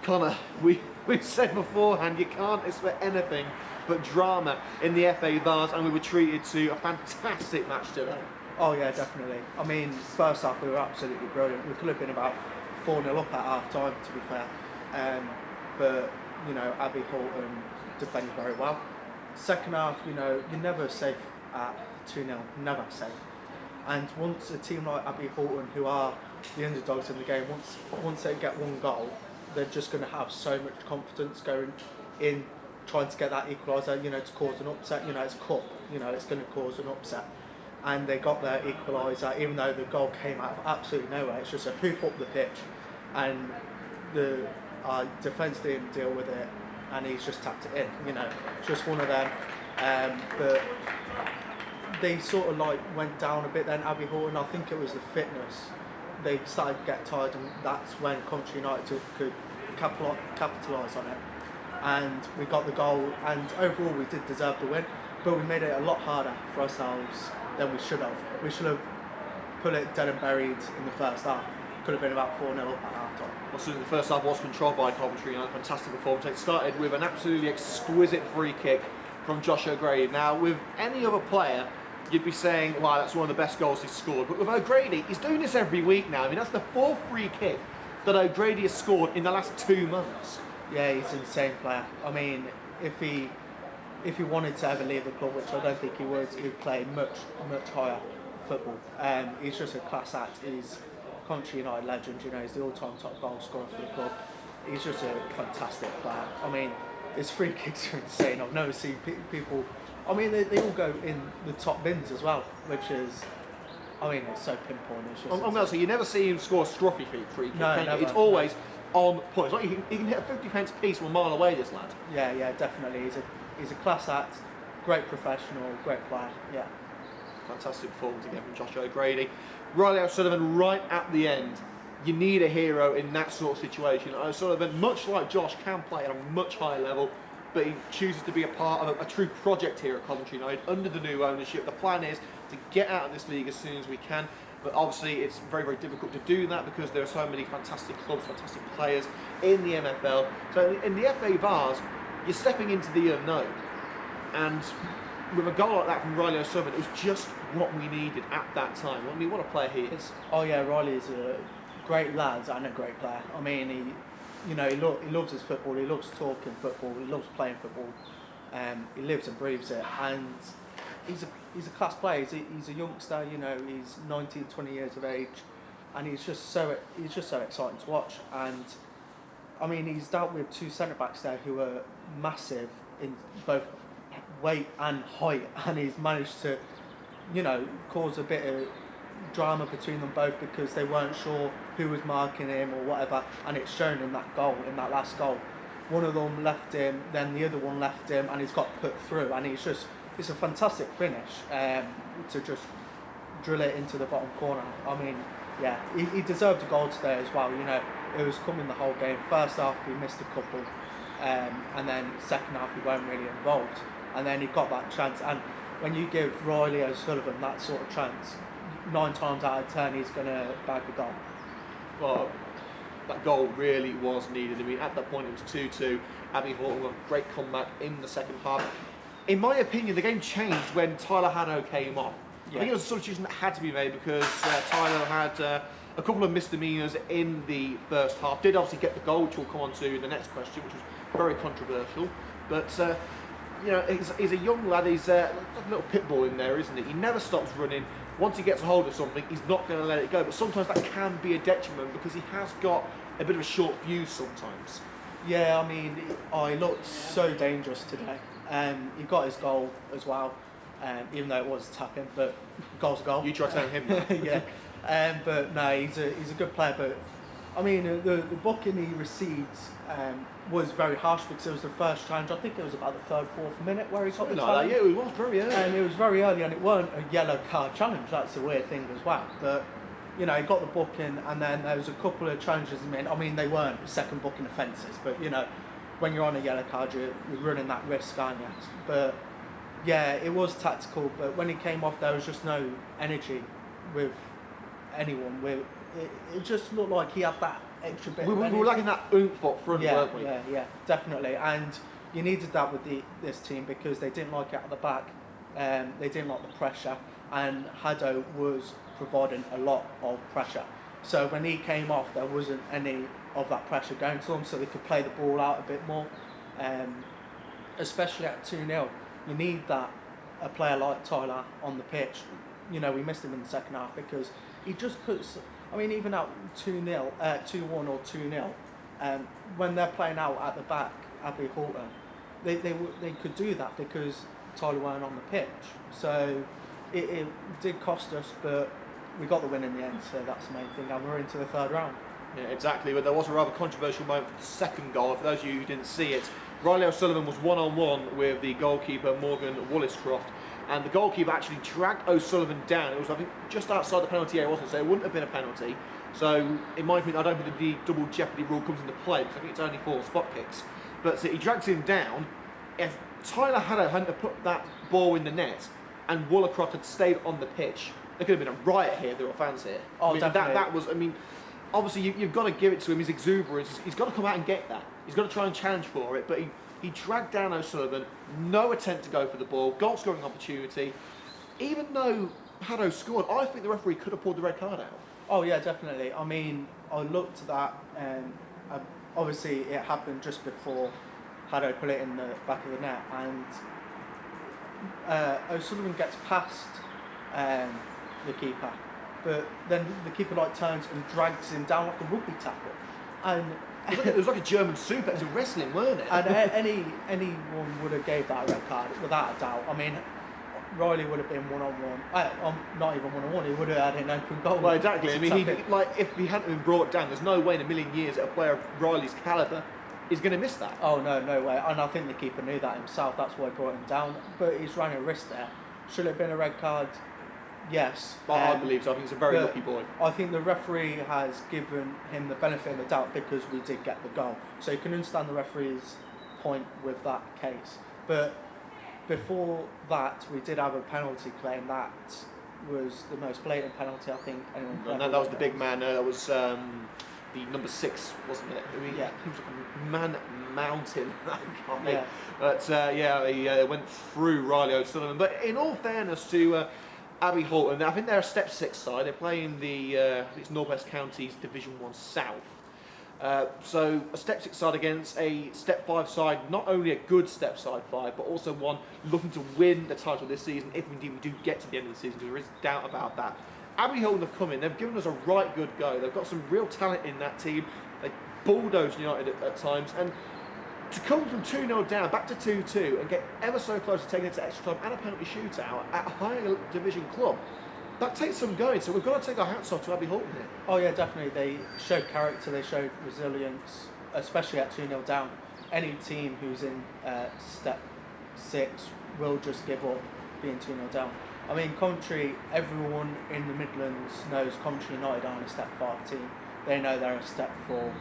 Connor, we've said beforehand, you can't expect anything but drama in the FA Vase, and we were treated to a fantastic match today. Oh yeah, definitely. I mean, first half we were absolutely brilliant. We could have been about 4-0 up at half time, to be fair. But, you know, Abbey Hulton defended very well. Second half, you know, you're never safe at 2-0, never safe. And once a team like Abbey Hulton, who are the underdogs in the game, once they get one goal, they're just going to have so much confidence going in, trying to get that equaliser, you know, to cause an upset. You know, it's a cup, you know, it's going to cause an upset. And they got their equaliser, even though the goal came out of absolutely nowhere. It's just a hoop up the pitch, and the defence didn't deal with it, and he's just tapped it in. You know, just one of them. But they sort of like went down a bit then, Abbey Hulton. I think it was the fitness. They started to get tired, and that's when Coventry United could capitalise on it. And we got the goal, and overall we did deserve the win, but we made it a lot harder for ourselves than we should have. We should have put it dead and buried in the first half. Could have been about 4-0 up at half time. Well, certainly the first half was controlled by Coventry United. Fantastic performance. It started with an absolutely exquisite free kick from Josh O'Grady. Now, with any other player, you'd be saying, wow, that's one of the best goals he's scored. But with O'Grady, he's doing this every week now. I mean, that's the 4th free kick that O'Grady has scored in the last 2 months. Yeah, he's an insane player. I mean, if he wanted to ever leave the club, which I don't think he would play much higher football. He's just a class act. He's a Coventry United legend, you know, he's the all-time top goal scorer for the club. He's just a fantastic player. I mean, his free kicks are insane. I've never seen people I mean, they all go in the top bins as well, which is, I mean, it's so pinpoint. It's just I'm going to say, you never see him score a stroppy free kick, No, can you? never, It's always on point. It's like he can hit a 50-pence piece from a mile away, this lad. Yeah, definitely. He's a class act, great professional, great player. Yeah. Fantastic performance again from Josh O'Grady. Riley O'Sullivan right at the end. You need a hero in that sort of situation. O'Sullivan, much like Josh, can play at a much higher level, but he chooses to be a part of a true project here at Coventry United under the new ownership. The plan is to get out of this league as soon as we can, but obviously it's very, very difficult to do that because there are so many fantastic clubs, fantastic players in the MFL. So in the FA Vase, you're stepping into the unknown, and with a goal like that from Riley O'Sullivan, it was just what we needed at that time. I mean, what a player he is. Oh yeah, Riley is a great lad and a great player. I mean, he loves his football. He loves talking football. He loves playing football. He lives and breathes it, and he's a class player. He's a youngster. He's 19, 20 years of age, and he's just so exciting to watch. And I mean, he's dealt with two centre backs there who are massive in both weight and height, and he's managed to, cause a bit of drama between them both because they weren't sure who was marking him or whatever, and it's shown in that last goal. One of them left him, then the other one left him, and he's got put through, and it's a fantastic finish to just drill it into the bottom corner. I mean, yeah, he deserved a goal today as well. It was coming the whole game. First half he missed a couple, and then second half he weren't really involved, and then he got that chance. And when you give Riley O'Sullivan that sort of chance, 9 times out of 10 he's going to bag a goal. Well, that goal really was needed. I mean, at that point it was 2-2. Abbey Hulton with a great comeback in the second half. In my opinion, the game changed when Tyler Haddo came off. I think it was a substitution that had to be made because Tyler had a couple of misdemeanours in the first half. Did obviously get the goal, which we'll come on to in the next question, which was very controversial. But he's a young lad. He's like a little pit bull in there, isn't he? He never stops running. Once he gets a hold of something, he's not going to let it go. But sometimes that can be a detriment because he has got a bit of a short fuse sometimes. Yeah, I mean, he looked so dangerous today. He got his goal as well, even though it was tapping, but goal's a goal. You try telling him that. Yeah, but no, he's a good player. But I mean, the booking he received was very harsh because it was the first challenge. I think it was about the 3rd, 4th minute where he got the challenge. Yeah, it was very early. And it was very early, and it weren't a yellow card challenge. That's the weird thing as well. But he got the booking, and then there was a couple of challenges he made. I mean, they weren't second booking offences, but when you're on a yellow card, you're running that risk, aren't you? But yeah, it was tactical. But when he came off, there was just no energy with anyone. It just looked like he had that extra bit. We were lacking that oomph up front, weren't we? Yeah, definitely. And you needed that with this team because they didn't like it at the back. They didn't like the pressure, and Haddo was providing a lot of pressure. So when he came off, there wasn't any of that pressure going to them, so they could play the ball out a bit more. Especially at 2-0, you need a player like Tyler on the pitch. We missed him in the second half because he just puts. I mean, even at 2-0, 2-1 or 2-0, when they're playing out at the back, Abbey Hulton, they could do that because Tyler weren't on the pitch. So it did cost us, but we got the win in the end, so that's the main thing, and we're into the 3rd round. Yeah, exactly, but there was a rather controversial moment for the second goal. For those of you who didn't see it, Riley O'Sullivan was one-on-one with the goalkeeper, Morgan Walliscroft, and the goalkeeper actually dragged O'Sullivan down. It was, I think, just outside the penalty area, wasn't it? So it wouldn't have been a penalty. So, in my opinion, I don't think the double jeopardy rule comes into play, because I think it's only 4 spot kicks. But so he drags him down. If Tyler Haddo hadn't put that ball in the net, and Walliscroft had stayed on the pitch, there could have been a riot here. There were fans here. Oh, definitely. That was, I mean, obviously you've got to give it to him. His exuberance. He's got to come out and get that. He's got to try and challenge for it. But he dragged down O'Sullivan. No attempt to go for the ball. Goal scoring opportunity. Even though Haddo scored, I think the referee could have pulled the red card out. Oh yeah, definitely. I mean, I looked at that, and obviously it happened just before Haddo put it in the back of the net, and O'Sullivan gets past the keeper, but then the keeper turns and drags him down like a rugby tackle, and It was like a German suplex in wrestling, weren't it? And anyone would have gave that a red card without a doubt. I mean, Riley would have been one-on-one. Not even one-on-one. He would have had an open goal. Well, exactly. I mean, if he hadn't been brought down, there's no way in a million years that a player of Riley's calibre is going to miss that. Oh no way. And I think the keeper knew that himself. That's why he brought him down. But he's ran a wrist there. Should it have been a red card? Yes. I believe so. I think he's a very lucky boy. I think the referee has given him the benefit of the doubt because we did get the goal. So you can understand the referee's point with that case. But before that, we did have a penalty claim. That was the most blatant penalty I think anyone could No, that was the big man. That was the number 6, wasn't it? I mean, yeah. He was like a man mountain, that guy. Yeah. But he went through Riley O'Sullivan. But in all fairness to Abbey Hulton, I think they're a Step 6 side. They play in the it's North West Counties Division 1 South. So a Step 6 side against a Step 5 side, not only a good Step side 5, but also one looking to win the title this season, if indeed we do get to the end of the season, because there is doubt about that. Abbey Hulton have come in, they've given us a right good go. They've got some real talent in that team. They bulldoze United at times, and to come from 2-0 down back to 2-2 and get ever so close to taking it to extra time and a penalty shootout at a higher division club, that takes some going. So we've got to take our hats off to Abbey Hulton here. Oh yeah, definitely. They showed character, they showed resilience, especially at 2-0 down. Any team who's in Step 6 will just give up being 2-0 down. I mean, Coventry, everyone in the Midlands knows Coventry United aren't a Step 5 team. They know they're a Step 4,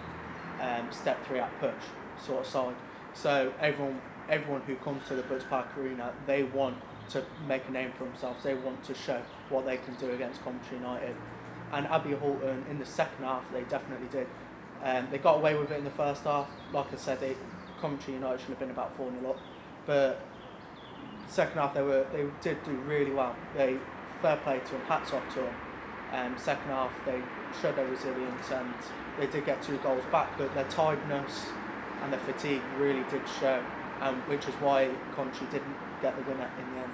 Step 3 at push sort of side. So everyone who comes to the Butts Park Arena, they want to make a name for themselves. They want to show what they can do against Coventry United. And Abbey Hulton, in the second half, they definitely did. They got away with it in the first half. Like I said, Coventry United should have been about 4-0 up. But second half, they did do really well. Fair play to them, hats off to them. Second half, they showed their resilience and they did get 2 goals back, but their tiredness and their fatigue really did show, which is why Coventry didn't get the winner in the end.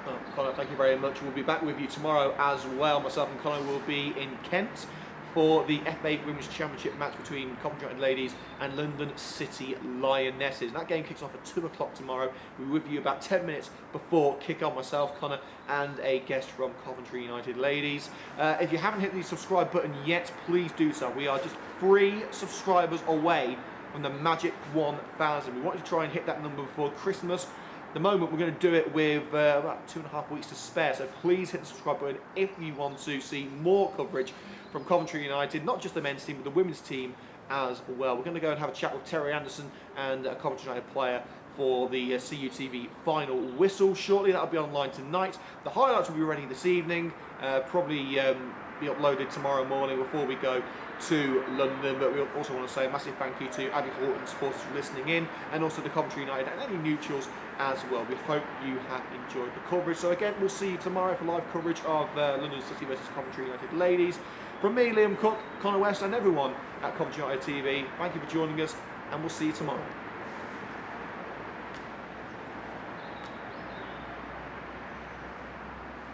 Well, Connor, thank you very much. We'll be back with you tomorrow as well. Myself and Connor will be in Kent for the FA Women's Championship match between Coventry United Ladies and London City Lionesses. That game kicks off at 2 o'clock tomorrow. We'll be with you about 10 minutes before kick-off, myself, Connor, and a guest from Coventry United Ladies. If you haven't hit the subscribe button yet, please do so. We are just 3 subscribers away from the magic 1,000. We wanted to try and hit that number before Christmas. At the moment, we're going to do it with about 2.5 weeks to spare, so please hit the subscribe button if you want to see more coverage from Coventry United, not just the men's team, but the women's team as well. We're going to go and have a chat with Terry Anderson and a Coventry United player for the CUTV final whistle shortly. That'll be online tonight. The highlights will be ready this evening, probably be uploaded tomorrow morning before we go to London. But we also want to say a massive thank you to Abbey Hulton supporters for listening in, and also the Coventry United and any neutrals as well. We hope you have enjoyed the coverage. So again, we'll see you tomorrow for live coverage of London City versus Coventry United Ladies. From me, Liam Cook, Connor West, and everyone at Coventry United TV, thank you for joining us, and we'll see you tomorrow.